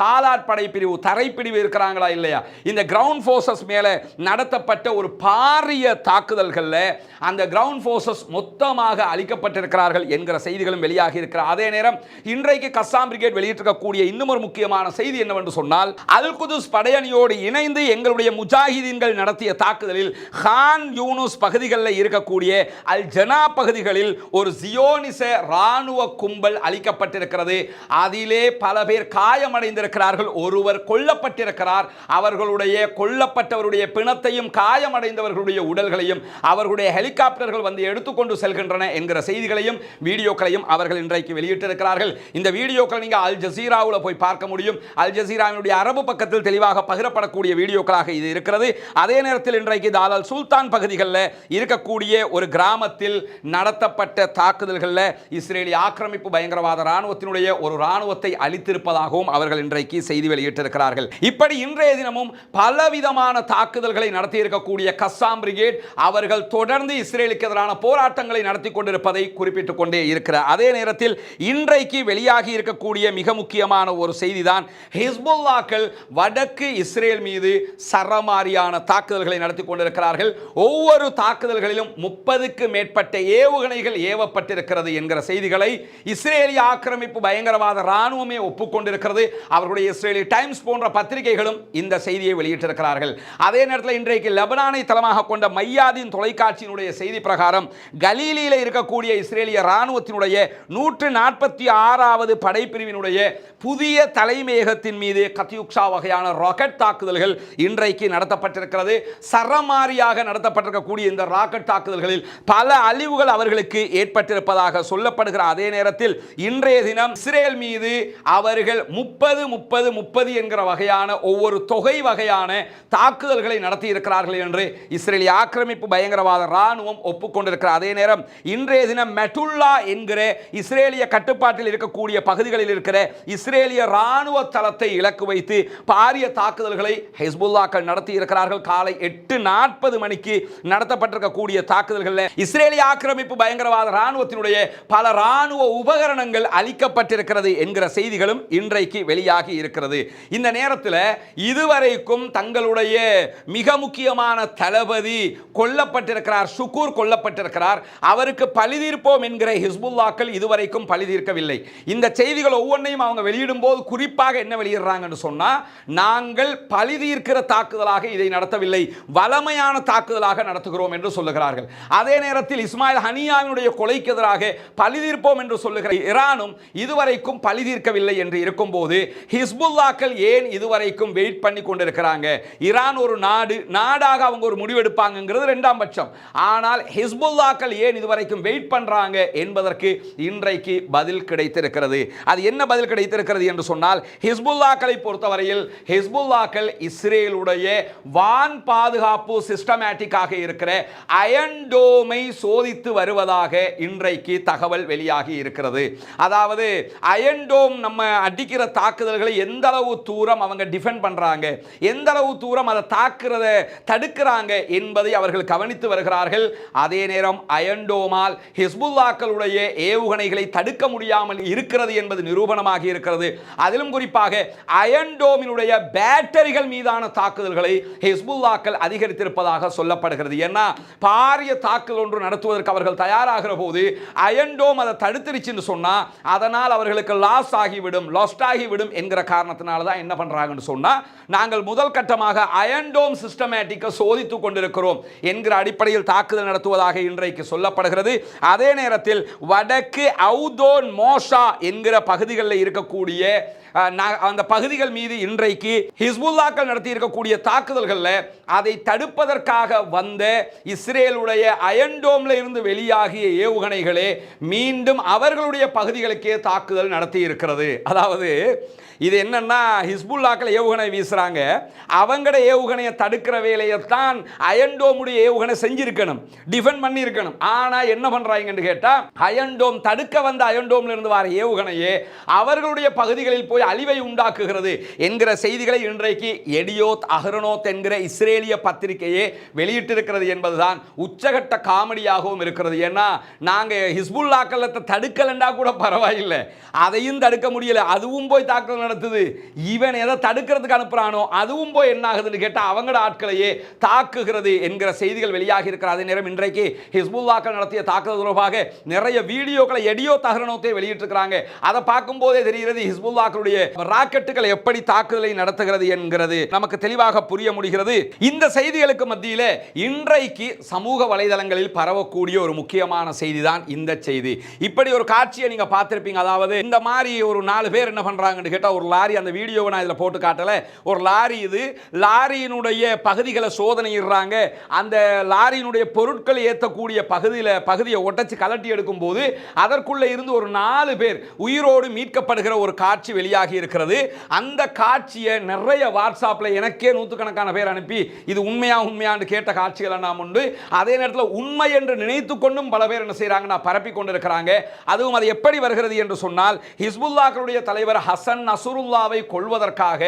காலாட் படைப்பிரிவு, தரைப்பிரிவு இருக்கிறாங்களா இல்லையா, இந்த கிரவுண்ட் போர்சஸ் மேல நடத்தப்பட்ட ஒரு பாரிய தாக்குதல்களில் அந்த கிரவுண்ட் போர்சஸ் மொத்தமாக அழிக்கப்பட்டிருக்கிறார்கள் என்கிற செய்திகளும் வெளியாகி இருக்கிறார். அதே நேரம் இன்றைக்கு கஸ்ஸாம் பிரிகேட் வெளியிட்டிருக்கக்கூடிய இன்னும் ஒரு முக்கியமான செய்தி என்னவென்று சொன்னால், அல் குதுஸ் படையணியோடு இணைந்து எங்களுடைய முஜாஹிதீன்கள் நடத்திய தாக்குதலில் கான் யூனுஸ் பகுதிகளில் இருக்கக்கூடிய அல் ஜனா பகுதிகளில் ஒரு ஜியோனிச ராணுவ கும்பல் அழிக்கப்பட்டிருக்கிறது. அதிலே பல பேர் காயமடைந்திருக்கிறார்கள், ஒருவர் கொல்லப்பட்டிருக்கிறார். அவர்களுடைய கொல்லப்பட்டவருடைய பிணத்தையும் காயமடைந்தவர்களுடைய உடல்களையும் அவர்களுடைய ஹெலிகாப்டர்கள் வந்து எடுத்துக்கொண்டு செல்கின்றன என்கிற செய்திகளையும் வீடியோக்களையும் அவர்கள் இன்றைக்கு வெளியிட்டிருக்கிறார்கள். இந்த வீடியோக்களை நீங்கள் அல் ஜசீராவில் போய் பார்க்க முடியும். அல் ஜசீராவினுடைய அரபு பக்கத்தில் தெளிவாக பகிரப்படக்கூடிய வீடியோக்களாக இது இருக்கிறது. அதே நேரத்தில் இன்றைக்கு தாலல் சுல்தான் பகுதிகளில் இருக்கக்கூடிய ஒரு கிராமத்தில் நடத்தப்பட்ட தாக்குதல்களில் இஸ்ரேலிய ஆக்கிரமிப்பு பயங்கரவாத ராணுவத்தினுடைய ஒரு ராணுவத்தை அழித்திருப்பதாகவும் அவர்கள் இன்றைக்கு செய்தி வெளியிட்டிருக்கிறார்கள். இப்படி இன்றைய தினமும் பலவிதமான தாக்குதல்களை நடத்தி இருக்கக்கூடிய கஸ்ஸாம் பிரிகேட் அவர்கள் தொடர்ந்து இஸ்ரேலுக்கு எதிரான போராட்டங்களை நடத்தி கொண்டிருப்பதை குறிப்பிட்டுக் கொண்டே இருக்கிறார். அதே நேரத்தில் இன்றைக்கு வெளியாகி இருக்கக்கூடிய மிக முக்கியமான ஒரு செய்திதான், ஹிஸ்புல்லாக்கள் வடக்கு இஸ்ரேல் மீது சரமாரியான தாக்குதல்களை தாக்குதல்களை நடத்தி கொண்டிருக்கிறார்கள். ஒவ்வொரு தாக்குதல்களிலும் 30க்கு மேற்பட்ட ஏவுகணைகள் ஏவப்பட்டிருக்கிறது என்கிற செய்திகளை இஸ்ரேலிய ஆக்கிரமிப்பு பயங்கரவாத ராணுவமே ஒப்புக்கொண்டிருக்கிறது. அவர்களுடைய இஸ்ரேலி டைம்ஸ் போன்ற பத்திரிகைகளும் இந்த செய்தியை வெளியிட்டிருக்கிறார்கள். அதே நேரத்தில் இன்றைக்கு லெபனானை தளமாக கொண்ட மையாதீன் தொலைக்காட்சியினுடைய செய்தி பிரகாரம் கலீலியில் இருக்கக்கூடிய இஸ்ரேலிய ராணுவத்தினுடைய 146வது படைப்பிரிவினுடைய புதிய தலைமையகத்தின் மீது கத்யூக்ஷா வகையான ராக்கெட் தாக்குதல்கள் இன்றைக்கு நடத்தப்பட்டிருக்கிறது. சரமாரியாக நடத்தப்பட்டிருக்கக்கூடிய இந்த ராக்கெட் தாக்குதல்களில் பல அழிவுகள் அவர்களுக்கு ஏற்பட்டிருப்பதாக சொல்லப்படுகிற அதே நேரத்தில் இன்றைய தினம் இஸ்ரேல் மீது அவர்கள் 30 என்கிற வகையான ஒவ்வொரு தொகை வகையான தாக்குதல்களை நடத்தி இருக்கிறார்கள் என்று இஸ்ரேலிய ஆக்கிரமிப்பு பயங்கரவாத ராணுவம் ஒப்புக்கொண்டிருக்கிறார். அதே நேரம் இன்றைய தினம் மெட்டுல்லா என்கிற இஸ்ரேலிய கட்டுப்பாட்டில் இருக்கக்கூடிய பகுதிகளில் இருக்கிற இஸ்ரேலிய ராணுவ தளத்தை இலக்கு வைத்து பாரிய தாக்குதல்களை ஹிஸ்புல்லாக்கள் நடத்தி இருக்கிறார்கள். காலை 8:40 மணிக்கு நடத்தப்பட்டிருக்கக்கூடிய தாக்குதல்களில் இஸ்ரேலிய ஆக்கிரமிப்பு பயங்கரவாத ராணுவத்தினுடைய பல ராணுவ உபகரணங்கள் அளிக்கப்பட்டிருக்கிறது என்கிற செய்திகளும் இன்றைக்கு வெளியாகி இருக்கிறது. இந்த நேரத்தில் இதுவரைக்கும் தங்களுடைய மிக முக்கியமான தளபதி கொல்லப்பட்டிருக்கிறார், ஷுக்கூர் கொல்லப்பட்டிருக்கிறார். அவருக்கு பழிதீர்ப்போம் என்கிற ஹிஸ்புல்லாக்கள் இதுவரைக்கும் பழிதீர்க்கவில்லை. இந்த செய்திகள் ஒவ்வொன்றையும் அவங்க வெளியிடும் போது குறிப்பாக என்ன வெளியிடுறாங்கன்னு சொன்னா, நாங்கள் பழிதீர்க்கிற தாக்குதலாக இதை நடத்தவில்லை, வலமையான தாக்குதலாக நடத்துகிறோம் என்று சொல்லுகிறார்கள். அதே நேரத்தில் இஸ்மாயில் ஹனியாவினுடைய கொலைக்கு எதிராக பழிதீர்ப்போம் என்று சொல்லுகிற ஈரானும் இதுவரைக்கும் பழிதீர்க்கவில்லை என்று இருக்கும்போது ஹிஸ்புல்லாக்கள் ஏன் இதுவரைக்கும் வெயிட் பண்ணி கொண்டிருக்கிறாங்க? ஈரான் ஒரு நாடாக அவங்க ஒரு முடிவெடுப்பாங்கிறது இரண்டாம் பட்சம். ஆனால் ஹிஸ்புல்லாக்கள் ஏன் இதுவரைக்கும் வெயிட் பண்றாங்க என்பதற்கு இன்றைக்கு பதில் கிடைத்திருக்கிறது. அது என்ன பதில் கிடைத்திருக்கிறது என்று சொன்னால், ஹிஸ்புல்லாக்களை பொறுத்தவரையில் ஹிஸ்புல்லாக்கள் இஸ்ரேலுடைய வான் பாதுகாப்பு சிஸ்டமேட்டிக்காக இருக்கிற அயன் டோமை சோதித்து வருவதாக இன்றைக்கு தகவல் வெளியாகி இருக்கிறது. அதாவது அயன் டோம் நம்ம அடிக்கிற தாக்குதல்களை எந்த அளவு தூரம் அவங்க டிஃபெண்ட் பண்றாங்க, எந்த அளவு தூரம் அதை தாக்குறத தடுக்கிறாங்க என்பதை அவர்கள் கவனித்து வருகிறார்கள். அதே நேரம் அயன் டோமால் ஹிஸ்புல்லாக்களுடைய ஏவுகணைகளை தடுக்க முடியாமல் இருக்கிறது என்பது நிரூபணமாகி இருக்கிறது. அதிலும் குறிப்பாக அயன் டோமினுடைய பேட்டரிகள் மீதான தாக்குதல்களை ஹிஸ்புல்லாக்கள் அதிகரித்திருப்பதாக சொல்லப்படுகிறது. ஏன்னா பாரிய தாக்குதல் ஒன்று நடத்துவதற்கு அவர்கள் தயாராகிற போது அயன் டோம் அதை தடுத்துருச்சுன்னு சொன்னா அதனால் அவர்களுக்கு லாஸ் ஆகிவிடும், லாஸ்ட் ஆகிவிடும் என்கிற காரணத்தினால தான் என்ன பண்றாங்கன்னு சொன்னா, நாங்கள் முதல் கட்டமாக அயன் டோம் சிஸ்டமேட்டிக்கை சோதித்துக் கொண்டிருக்கிறோம் என்கிற அடிப்படையில் தாக்குதல் நடத்துவதாக இன்றைக்கு சொல்லப்படுகிறது. அதே நேரத்தில் வடக்கு அவுதோன் மோஷா என்கிற பகுதிகளில் இருக்கக்கூடிய அந்த பகுதிகள் மீது இன்றைக்கு ஹிஸ்புல்லாக்கள் நடத்தி இருக்கக்கூடிய தாக்குதல்களில் அதை தடுப்பதற்காக வந்த இஸ்ரேலுடைய அயன் டோம்ல இருந்து வெளியாகிய ஏவுகணைகளே மீண்டும் அவர்களுடைய பகுதிகளுக்கே தாக்குதல் நடத்தி இருக்கிறது. அதாவது இது என்னன்னா, ஹிஸ்புல்லாக்கள் ஏவுகணை வீசுறாங்க, அவங்களோட ஏவுகணையை தடுக்கிற வேலையைத்தான் அயன் டோமுடைய ஏவுகணை செஞ்சிருக்கணும், டிஃபெண்ட் பண்ணி இருக்கணும். ஆனா என்ன பண்றாங்கன்னு கேட்டா, அயன் டோம் தடுக்க வந்த அயன் டோம்ல இருந்து வர ஏவுகணையே அவர்களுடைய பகுதிகளில் போய் அழிவை உண்டாக்குகிறது என்கிற செய்திகளை இன்றைக்கு எடியோத் அஹ்ரோனோத் என்கிற இஸ்ரேலிய பத்திரிகையே வெளியிட்டிருக்கிறது என்பதுதான் உச்சகட்ட காமெடியாகவும் இருக்கிறது. ஏன்னா நாங்க ஹிஸ்புல்லாக்களை தடுக்கலண்டா கூட பரவாயில்லை, அதையும் தடுக்க முடியல, அதுவும் போய் தாக்குதல் நடத்துது. இவன் எதை தடுக்கிறதுக்கு அனுப்புறானோ அதுவும் போய் என்ன ஆகுதுன்னு கேட்டா அவங்களோட ஆட்களையே தாக்குகிறது என்கிற செய்திகள் வெளியாகி இருக்கிற அதே நேரம் இன்றைக்கு ஹிஸ்புல்லாக்கள் நடத்திய தாக்குதல் தொடர்பாக நிறைய வீடியோக்களை எடியோத் அஹ்ரோனோத்தே வெளியிட்டிருக்கிறாங்க. அதை பார்க்கும் போதே தெரிகிறது ஹிஸ்புல்லாக்களுடைய ராக்கெட்டுகள் எப்படி தாக்குதலை நடத்துகிறது என்கிறது நமக்கு தெளிவாக புரிய முடிகிறது. இந்த செய்திகளுக்கு மத்தியில் இன்றைக்கு சமூக வலைதளங்களில் பரவக்கூடிய ஒரு முக்கியமான செய்தி தான் இந்த செய்தி. இப்படி ஒரு காட்சியை நீங்க பார்த்திருப்பீங்க. அதாவது இந்த மாதிரி ஒரு 4 பேர் என்ன பண்றாங்கன்னு கேட்டா, ஒரு லாரி, அந்த வீடியோவை நான் இதில் போட்டு காட்டல, ஒரு லாரி, இது லாரியினுடைய பகுதிகளை சோதனையிடுறாங்க. அந்த லாரியினுடைய பொருட்கள் ஏற்றக்கூடிய பகுதியை ஒட்டச்சு கலட்டி எடுக்கும் போது அதற்குள்ள இருந்து ஒரு 4 பேர் உயிரோடு மீட்கப்படுகிற ஒரு காட்சி வெளியாகி இருக்கிறது. அந்த காட்சியை நிறைய வாட்ஸ்அப்பில் எனக்கே நூற்றுக்கணக்கான பேர் அனுப்பி இது உண்மையான்னு கேட்ட காட்சிகளை நாம் உண்டு. அதே நேரத்தில் உண்மை என்று நினைத்து கொண்டும் பல பேர் என்ன செய்யறாங்கன்னா பரப்பி கொண்டிருக்கிறாங்க. அதுவும் அது எப்படி வருகிறது என்று சொன்னால், ஹிஸ்புல்லாக்களுடைய தலைவர் ஹசன் நசுருல்லாவை கொள்வதற்காக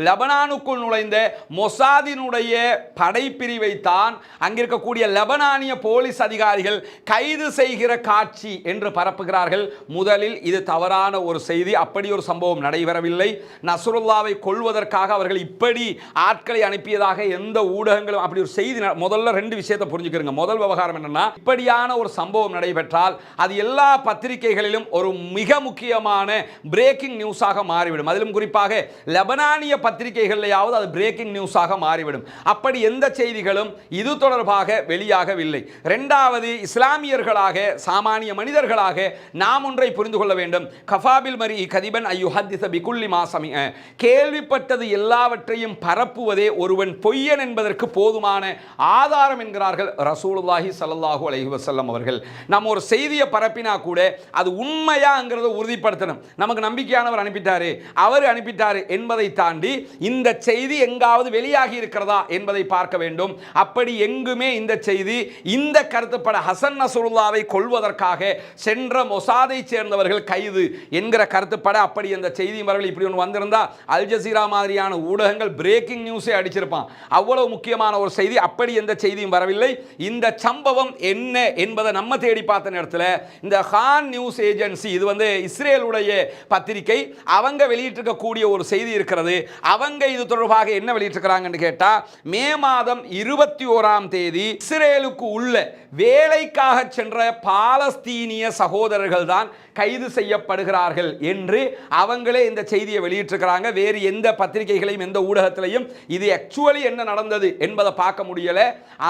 லெபனானுக்குள் நுழைந்த மொசாதினுடைய படைப்பிரிவை தான் அங்கிருக்கக்கூடிய லெபனானிய போலீஸ் அதிகாரிகள் கைது செய்கிற காட்சி என்று பரப்புகிறார்கள். முதலில் இது தவறான ஒரு செய்தி. அப்படி ஒரு சம்பவம் நடைபெறவில்லை. நசுருல்லாவை கொள்வதற்காக அவர்கள் இப்படி ஆட்களை அனுப்பியதாக எந்த ஊடகங்களும் அப்படி ஒரு செய்தி. முதல்ல ரெண்டு விஷயத்தை புரிஞ்சுக்கிறங்க. முதல் விவகாரம் என்னன்னா, இப்படியான ஒரு சம்பவம் நடைபெற்றால் அது எல்லா பத்திரிகைகளிலும் ஒரு மிக முக்கியமான பிரேக்கிங் நியூஸாக மாறிவிடும். அதிலும் குறிப்பாக லெபனானிய பத்திரிகைகளிலேயாவது அது பிரேக்கிங் நியூஸாக மாறிவிடும். அப்படி எந்த செய்திகளும் இது தொடர்பாக வெளியாகவில்லை. இரண்டாவது, இஸ்லாமியர்களாக சாமானிய மனிதர்களாக நாம் ஒன்றை புரிந்து கொள்ள வேண்டும். கஃபாபில் மரி கதிபன் ஐயுஹத்திஸ பிகுல்லி மா சமிஅ, கேள்விப்பட்டது எல்லாவற்றையும் பரப்புவதே ஒருவன் பொய்யன் என்பதற்கு போதுமான ஆதாரம் என்கிறார்கள் ரசூலுல்லாஹி ஸல்லல்லாஹு அலைஹி வஸல்லம் அவர்கள். நம்ம ஒரு செய்தியை பரப்பினா கூட அது உண்மையாங்கிறத உறுதிப்படுத்தணும். நமக்கு நம்பிக்கையானவர் அனுப்பிட்டாரு, அவர் அனுப்பிட்டாரு என்பதை தாண்டி இந்த செய்தி எங்காவது வெளியாகி இருக்கிறதா என்பதை பார்க்க வேண்டும். அப்படி எங்குமே இந்த செய்தி இந்த கருத்துப்பட ஹசன் நஸ்ருல்லாவை கொல்வதற்காக சென்ற மொசாதை சேர்ந்தவர்கள் கைது என்கிற கருத்துப்பட அப்படி அந்த செய்தி வரவில் இப்படி ஒன்று வந்திருந்தா அல் ஜசீரா மாதிரியான ஊடகங்கள் பிரேக்கிங் நியூஸை அடிச்சிருப்பான். அவ்வளவு முக்கியமான ஒரு செய்தி. அப்படி எந்த செய்தியும் வரவில்லை. இந்த சம்பவம் என்ன என்பதை நம்ம தேடி பார்த்த நேரத்தில் இந்த ஹான் நியூஸ் ஏஜென்சி, இது வந்து இஸ்ரேலுடைய பத்திரிகை, அவங்க வெளியிட்டிருக்கக்கூடிய ஒரு செய்தி இருக்கிறது. அவங்க இது தொடர்பாக என்ன வெளியிட்டிருக்கிறாங்கன்னு கேட்டா, மே மாதம் 21ஆம் தேதி இஸ்ரேலுக்கு உள்ள வேலைக்காக சென்ற பாலஸ்தீனிய சகோதரர்கள் தான் கைது செய்யப்படுகிறார்கள் என்று அவங்களே இந்த செய்தியை வெளியிட்டிருக்கிறாங்க. வேறு எந்த பத்திரிகைகளையும் எந்த ஊடகத்திலையும் இது ஆக்சுவலி என்ன நடந்தது என்பதை பார்க்க முடியல.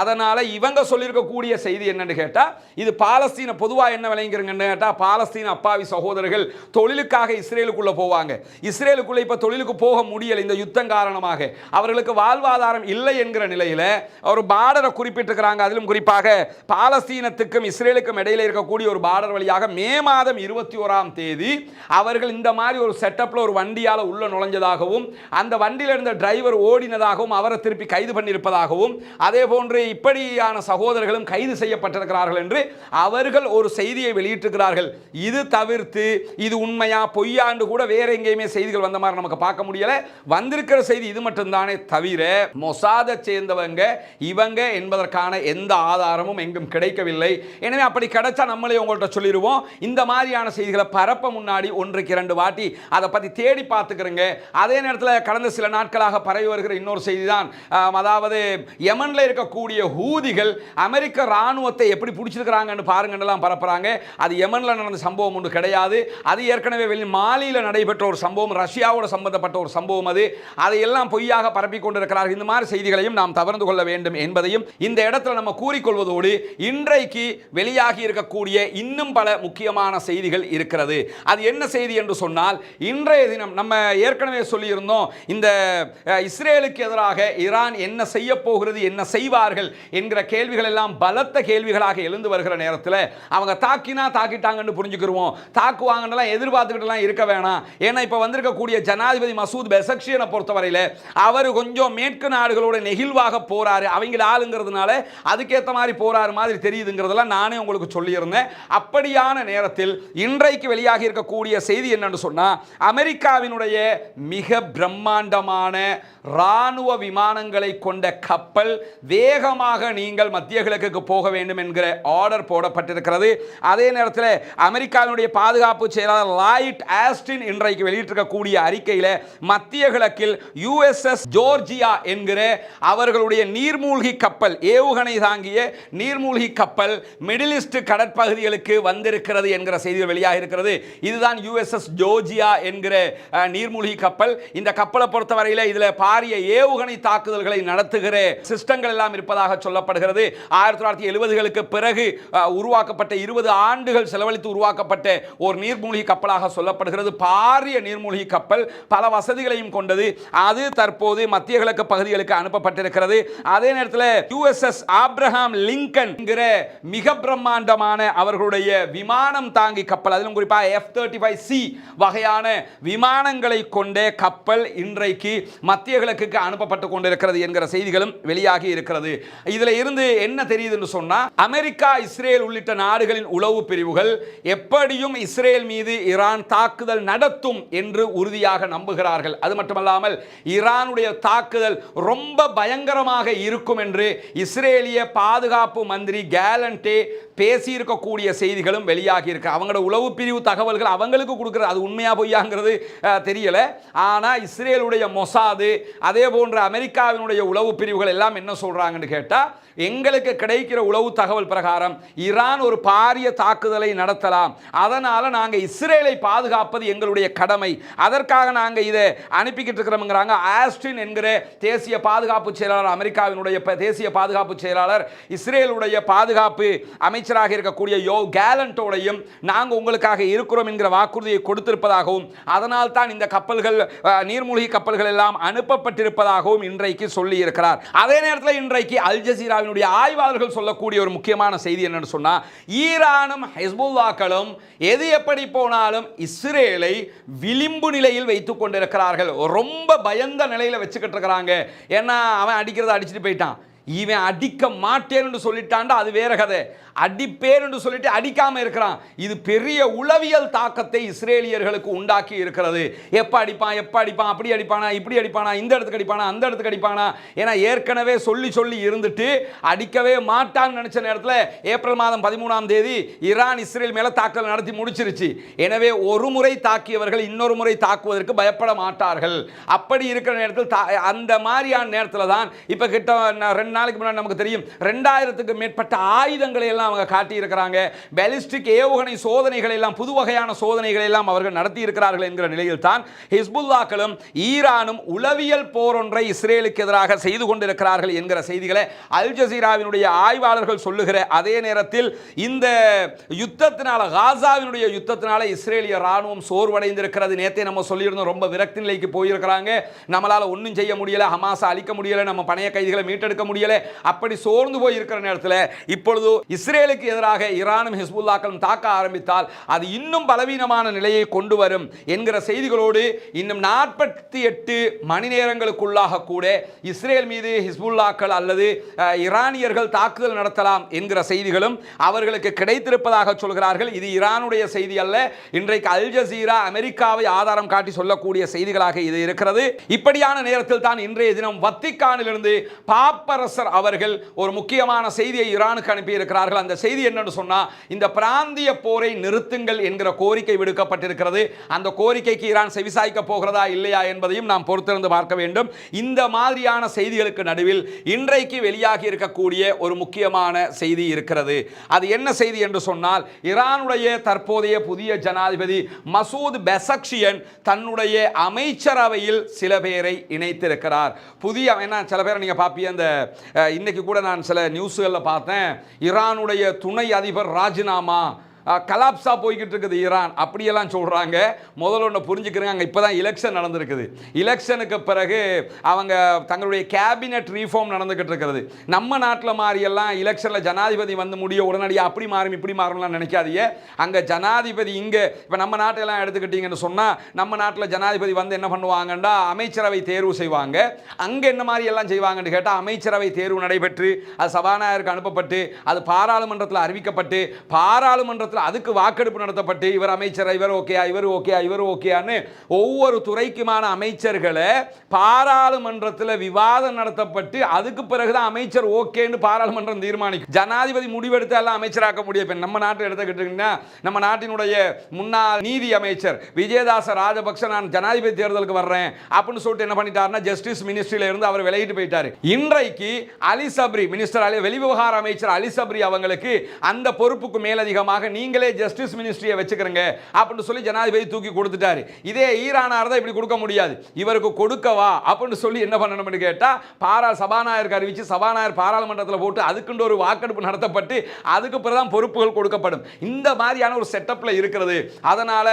அதனால இவங்க சொல்லியிருக்கக்கூடிய செய்தி என்னன்னு கேட்டா, இது பாலஸ்தீன பொதுவாக என்ன விளைங்கிறங்கன்னு கேட்டா, பாலஸ்தீன அப்பாவி சகோதரர்கள் தொழிலுக்காக இஸ்ரேலுக்குள்ள போவாங்க. இஸ்ரேலுக்குள்ள இப்ப தொழிலுக்கு போக முடியல இந்த யுத்தம் காரணமாக. அவர்களுக்கு வாழ்வாதாரம் இல்லை என்கிற நிலையில ஒரு பார்டரை குறிப்பிட்டிருக்கிறாங்க. அதிலும் குறிப்பாக பாலஸ்தீனத்துக்கும் இஸ்ரேலுக்கும் இடையில இருக்கக்கூடிய ஒரு பார்டர் வழியாக மே மாதம் 21ஆம் தேதி அவர்கள் இந்த மாதிரி ஒரு செட்டப்ல ஒரு வண்டியால உள்ள நுழைஞ்சதாகவும், அந்த வண்டியில இருந்த டிரைவர் ஓடினதாகவும், அவரை திருப்பி கைது பண்ணியிருப்பதாகவும், அதே போன்று இப்படியான சகோதரர்களும் கைது செய்யப்பட்டிருக்கிறார்கள் என்று அவர்கள் ஒரு செய்தியை வெளியிட்டிருக்கிறார்கள். இது தவிர்த்து இது உண்மையா பொய்யாண்டு கூட வேற எங்கேயுமே செய்திகள் வந்த மாதிரி நமக்கு பார்க்க முடியல. வந்திருக்கிற செய்தி இது மட்டும்தானே தவிர மொசாதை சேர்ந்தவங்க இவங்க என்பதற்கான எந்த ஆதாரமும் எங்கும் கிடைக்கவில்லை. எனவே அப்படி கிடைச்சா நம்மளே உங்கள்கிட்ட சொல்லிடுவோம். இந்த மாதிரியான செய்திகளை பரப்ப முன்னாடி ஒன்றுக்கு இரண்டு வாட்டி அதை பத்தி தேடி பார்த்துக்கிறங்க. அதே நேரத்தில் கடந்த சில நாட்களாக பரவி வருகிற இன்னொரு செய்தி தான், அதாவது யமன்ல இருக்கக்கூடிய ஹூதிகள் அமெரிக்க ராணுவத்தை எப்படி பிடிச்சிருக்கிறாங்கன்னு பாருங்கன்னு பரப்புறாங்க. அது யமன்ல நடந்த சம்பவம் ஒன்று கிடையாது. அது ஏற்கனவே மாலியில் நடைபெற்ற ஒரு சம்பவம், ரஷ்யாவோட சம்பந்தப்பட்ட ஒரு சம்பவம். அதையெல்லாம் பொய்யாக பரப்பி கொண்டிருக்கிறார்கள். இந்த மாதிரி செய்திகளையும் நாம் தவிர்த்து கொள்ள வேண்டும் என்பதையும் இந்த இடத்துல நம்ம கூறிக்கொள்வதோடு, இன்றைக்கு வெளியாகி இருக்கக்கூடிய இன்னும் பல முக்கியமான செய்திகள் இருக்கிறது. அது என்ன செய்தி என்று சொன்னால், இன்றைய தினம் நம்ம ஏற்கனவே சொல்லியிருந்தோம், இந்த இஸ்ரேலுக்கு எதிராக ஈரான் என்ன செய்ய போகிறது, என்ன செய்வார்கள் என்கிற கேள்விகள் எல்லாம் பலத்த கேள்விகளாக எழுந்து வருகிற நேரத்தில் அவங்க தாக்கினா தாக்கிட்டாங்கன்னு புரிஞ்சுக்கிருவோம், தாக்குவாங்கன்னு எதிர்பார்த்துக்கிட்டு இருக்க வேணாம். ஏன்னா இப்ப வந்திருக்கக்கூடிய ஜனாதிபதி மசூத் பெசக்ஷியனை பொறுத்தவரையில் அவர் கொஞ்சம் மேற்கு நாடுகளோட நெகிழ்வாக போறாரு, அவங்கள ஆளுங்கிறதுனால அதுக்கேற்ற மாதிரி போறாரு மாதிரி தெரியுதுங்கிறதெல்லாம் நானே உங்களுக்கு சொல்லியிருந்தேன். அப்படியான நேரத்தில் இன்றைக்கு வெளியாகி இருக்கக்கூடிய செய்தி என்னன்னு சொன்னா, அமெரிக்காவினுடைய மிக பிரம்மாண்டமான ராணுவ விமானங்களை கொண்ட கப்பல் வேகமாக நீங்கள் மத்திய கிழக்குக்கு போக வேண்டும் என்கிற ஆர்டர் போடப்பட்டிருக்கிறது. அதே நேரத்தில் அமெரிக்காவினுடைய பாதுகாப்பு செயலாளர் லாயிட் ஆஸ்டின் இன்றைக்கு வெளியிட்டிருக்கக்கூடிய அறிக்கையில் மத்திய கிழக்கில் USS ஜோர்ஜியா என்கிற அவர்களுடைய நீர்மூழ்கி கப்பல், ஏவுகணை தாங்கிய நீர்மூழ்கி கப்பல் மிடில் ஈஸ்ட் கடற்பகுதிகளுக்கு வந்திருக்கிறது என்கிற செய்திகள் வெளியாக இருக்கிறது. இதுதான் USS ஜோர்ஜியா என்கிற நீர்மூழ்கி கப்பல். இந்த கப்பலை பொறுத்தவரையில் இதுல பாரிய ஏவுகணை தாக்குதல்களை நடத்துகிற சிஸ்டங்கள் எல்லாம் இருப்பதாக சொல்லப்படுகிறது. 1970களுக்கு பிறகு உருவாக்கப்பட்ட 20 ஆண்டுகள் செலவழித்து உருவாக்கப்பட்ட ஒரு நீர்மூழ்கி கப்பலாக சொல்லப்படுகிறது. பாரிய நீர்மூழ்கி கப்பல், பல வசதிகளையும் கொண்டது. அது தற்போது மத்திய கிழக்கு பகுதிகளுக்கு அனுப்பப்பட்டிருக்கிறது. அதே நேரத்தில் USS ஆப்ரஹாம் லிங்கன் என்கிற மிக பிரம்மாண்டமான அவர்களுடைய விமானம் தாங்கி கப்பல், அதிலும் குறிப்பாக F-35C வகையான விமானங்களை கொண்ட கப்பல் இன்றைக்கு மத்திய கிழக்குக்கு அனுப்பப்பட்டு கொண்டிருக்கிறது என்கிற செய்திகளும் வெளியாகி இருக்கிறது. இதுல இருந்து என்ன தெரியுதுன்னு சொன்னா, அமெரிக்கா, இஸ்ரேல் உள்ளிட்ட நாடுகளின் உளவு பிரிவுகள் எப்படியும் இஸ்ரேல் மீது ஈரான் தாக்குதல் நடத்தும் என்ற என்று உறுதியாக நம்புகிறார்கள். அது மட்டுமல்லாமல் ஈரானுடைய தாக்குதல் ரொம்ப பயங்கரமாக இருக்கும் என்று இஸ்ரேலிய பாதுகாப்பு மந்திரி கேலண்டே பேசியிருக்கக்கூடிய செய்திகளும் வெளியாகி இருக்கு. அவங்களோட உளவு பிரிவு தகவல்கள் அவங்களுக்கு கொடுக்குறது, அது உண்மையா பொய்யாங்கிறது தெரியல. ஆனால் இஸ்ரேலுடைய மொசாது அதே போன்ற அமெரிக்காவினுடைய உளவு பிரிவுகள் எல்லாம் என்ன சொல்றாங்கன்னு கேட்டால், எங்களுக்கு கிடைக்கிற உளவு தகவல் பிரகாரம் ஈரான் ஒரு பாரிய தாக்குதலை நடத்தலாம், அதனால் நாங்கள் இஸ்ரேலை பாதுகாப்பது எங்களுடைய கடமை, அதற்காக நாங்கள் இதை அனுப்பிக்கிட்டு இருக்கிறோம்ங்கிறாங்க. ஆஸ்டின் என்கிற தேசிய பாதுகாப்பு செயலாளர், அமெரிக்காவினுடைய தேசிய பாதுகாப்பு செயலாளர் இஸ்ரேலுடைய பாதுகாப்பு அமைச்சராக இருக்கக்கூடிய யோ கேலண்டோடையும் நாங்கள் உங்களுக்காக இருக்கிறோம் என்கிற வாக்குறுதியை கொடுத்திருப்பதாகவும், அதனால் தான் இந்த கப்பல்கள் நீர்மூழ்கி கப்பல்கள் எல்லாம் அனுப்பப்பட்டிருப்பதாகவும் இன்றைக்கு சொல்லி இருக்கிறார். அதே நேரத்தில் இன்றைக்கு அல் ஜசீரா ஆய்வாளர்கள் சொல்லக்கூடிய ஒரு முக்கியமான செய்தி என்னன்னு சொன்னா, ஈரானும் ஹிஸ்புல்லாக்களும் எது எப்படி போனாலும் இஸ்ரேலை விளிம்பு நிலையில் வைத்துக் கொண்டிருக்கிறார்கள். ரொம்ப பயந்த நிலையில் வச்சுக்கிட்டு இருக்கிறாங்க. ஏன்னா அவன் அடிக்கிறத அடிச்சுட்டு போயிட்டான், இவன் அடிக்க மாட்டேன் என்று சொல்லிட்டான்டா அது வேற கதை, அடிப்பேர் என்று சொல்லிட்டு அடிக்காம இருக்கிறான். இது பெரிய உளவியல் தாக்கத்தை இஸ்ரேலியர்களுக்கு உண்டாக்கி இருக்கிறது. எப்ப அடிப்பான் அப்படி அடிப்பானா இப்படி அடிப்பானா, இந்த இடத்துக்கு அடிப்பானா அந்த இடத்துக்கு அடிப்பானா, ஏன்னா ஏற்கனவே சொல்லி சொல்லி இருந்துட்டு அடிக்கவே மாட்டான்னு நினைச்ச நேரத்தில் ஏப்ரல் மாதம் 13ஆம் தேதி ஈரான் இஸ்ரேல் மேல தாக்குதல் நடத்தி முடிச்சிருச்சு. எனவே ஒரு முறை தாக்கியவர்கள் இன்னொரு முறை தாக்குவதற்கு பயப்பட மாட்டார்கள். அப்படி இருக்கிற நேரத்தில் அந்த மாதிரியான நேரத்தில் தான் இப்ப கிட்ட 2 நாளைக்கு முன்னாடி நமக்கு தெரியும் 2000க்கு மேற்பட்ட ஆயுதங்களை எல்லாம் அவங்க காட்டி இருக்கிறாங்க. பாலிஸ்டிக் ஏவுகணை சோதனைகள் எல்லாம், புது வகையான சோதனைகள் எல்லாம் அவர்கள் நடத்தி இருக்கிறார்கள் என்கிற நிலையில் தான் ஹிஸ்புல்லாக்களும் ஈரானும் உளவியல் போர் ஒன்றை இஸ்ரேலுக்கு எதிராக செய்து கொண்டிருக்கிறார்கள் என்கிற செய்திகளை அல் ஜசீராவினுடைய ஆய்வாளர்கள் சொல்லுகிற அதே நேரத்தில் இந்த யுத்தத்தினால, காசாவினுடைய யுத்தத்தினால இஸ்ரேலிய ராணுவம் சோர்வடைந்திருக்கிறது. நேத்தே நம்ம சொல்லியிருந்தோம், ரொம்ப விரக்தி நிலைக்கு போயிருக்கிறாங்க, நம்மளால ஒன்றும் செய்ய முடியல, ஹமாஸை அழிக்க முடியல, நம்ம பணைய கைதிகளை மீட்டெடுக்க முடியல, அப்படி சோர்ந்து போய் இருக்கிற நேரத்தில் இப்பொழுது இஸ்ரேலுக்கு எதிராக ஈரானும் ஹிஸ்புல்லாக்களும் தாக்க ஆரம்பித்தால் அது இன்னும் பலவீனமான நிலையை கொண்டு வரும் என்கிற செய்திகளோடு இன்னும் 48 மணி நேரங்களுக்குள்ளாக கூட இஸ்ரேல் மீது ஹிஸ்புல்லாக்கள் அல்லது ஈரானியர்கள் தாக்குதல் நடத்தலாம் என்கிற செய்திகளும் அவர்களுக்கு கிடைத்திருப்பதாக சொல்கிறார்கள். இது ஈரானுடைய செய்தி அல்ல, இன்றைக்கு அல் ஜசீரா அமெரிக்காவை ஆதாரம் காட்டி சொல்லக்கூடிய செய்திகளாக இது இருக்கிறது. இப்படியான நேரத்தில் தான் இன்றைய தினம் வத்திக்கானிலிருந்து பாப்பரசர் அவர்கள் ஒரு முக்கியமான செய்தியை ஈரானுக்கு அனுப்பி இருக்கிறார்கள். அந்த செய்தி என்னன்னு சொன்னா, இந்த பிராந்திய போரை நிறுத்துங்கள் என்கிற கோரிக்கை விடுக்கப்பட்டிருக்கிறது. அந்த கோரிக்கைக்கு ஈரான் செவிசாய்க்க போகிறதா இல்லையா என்பதையும் நாம் பொறுத்திருந்து பார்க்க வேண்டும். இந்த மாதிரியான செய்திகளுக்கு நடுவில் இன்றைக்கு வெளியாகி இருக்கக்கூடிய ஒரு முக்கியமான செய்தி இருக்கிறது. அது என்ன செய்தி என்று சொன்னால், ஈரானுடைய தற்போதைய புதிய ஜனாதிபதி மசூத் பெசக்ஷியன் தன்னுடைய அமைச்சரவையில் சில பேரை இணைத்திருக்கிறார். புதிய சில பேரை நீங்க பாப்பீங்க, அந்த இன்னைக்கு கூட நான் சில நியூஸ்களில் பார்த்தேன், ஈரானுடைய துணை அதிபர் ராஜினாமா, கலாப்ஸா போய்கிட்டு இருக்குது ஈரான் அப்படியெல்லாம் சொல்றாங்க. முதல்ல ஒன்று புரிஞ்சுக்கிறேங்க, அங்கே இப்போ தான் எலெக்ஷன் நடந்திருக்குது. எலெக்ஷனுக்கு பிறகு அவங்க தங்களுடைய கேபினெட் ரீஃபார்ம் நடந்துகிட்டு இருக்கிறது. நம்ம நாட்டில் மாதிரியெல்லாம் எலெக்ஷனில் ஜனாதிபதி வந்து முடிய உடனடியாக அப்படி மாறும் இப்படி மாறும்லாம் நினைக்காதீங்க. அங்கே ஜனாதிபதி இங்கே இப்போ நம்ம நாட்டெல்லாம் எடுத்துக்கிட்டீங்கன்னு சொன்னால், நம்ம நாட்டில் ஜனாதிபதி வந்து என்ன பண்ணுவாங்கன்னா அமைச்சரவை தேர்வு செய்வாங்க. அங்கே என்ன மாதிரி எல்லாம் செய்வாங்கன்னு கேட்டால், அமைச்சரவை தேர்வு நடைபெற்று அது சபாநாயகருக்கு அனுப்பப்பட்டு அது பாராளுமன்றத்தில் அறிவிக்கப்பட்டு பாராளுமன்றத்தில் அதுக்கு வாக்கெடுப்பு நடத்தப்பட்டு இவர் அமைச்சர், இவர் ஓகே, இவர் ஓகே, இவர் ஓகேன்னு ஒவ்வொரு துறைக்குமான அமைச்சர்களை பாராளுமன்றத்தில் விவாதம் நடத்தப்பட்டு அதுக்கு பிறகுதான் அமைச்சர் ஓகேன்னு பாராளுமன்றம் தீர்மானிக்கும். ஜனாதிபதி முடிவெடுத்து எல்லாம் அமைச்சராக்க முடியும். நம்ம நாட்டை எடுத்துக்கிட்டீங்கன்னா, நம்ம நாட்டினுடைய முன்னாள் நீதி அமைச்சர் விஜயதாச ராஜபக்ச நான் ஜனாதிபதி தேர்தலுக்கு வர்றேன் அப்படின்னு சொல்லிட்டு என்ன பண்ணிட்டாருன்னா, ஜஸ்டிஸ் மினிஸ்ட்ரியில இருந்து அவர் விலகிட்டு போயிட்டாரு. இன்றைக்கு அலி சப்ரி மினிஸ்டர், வெளிவிவகார அமைச்சர் அலி சப்ரி அவங்களுக்கு அந்த பொறுப்புக்கு மேலதிகமாக நீங்களே ஜஸ்டிஸ் மினிஸ்ட்ரியை வச்சுக்கிறங்க அப்படின்னு சொல்லி ஜனாதிபதி தூக்கி கொடுத்துட்டாரு. இதே ஈரானா இருந்தா இப்படி கொடுக்க முடியாது, இவருக்கு கொடுக்கவா அப்படின்னு சொல்லி என்ன பண்ணணும்னு கேட்டா, சபாநாயகருக்கு அறிவிச்சு சபாநாயகர் பாராளுமன்றத்தில் போட்டு அதுக்குண்டு ஒரு வாக்கெடுப்பு நடத்தப்பட்டு அதுக்கு பிறகுதான் பொறுப்புகள் கொடுக்கப்படும். இந்த மாதிரியான ஒரு செட்டப்ல இருக்கிறது. அதனால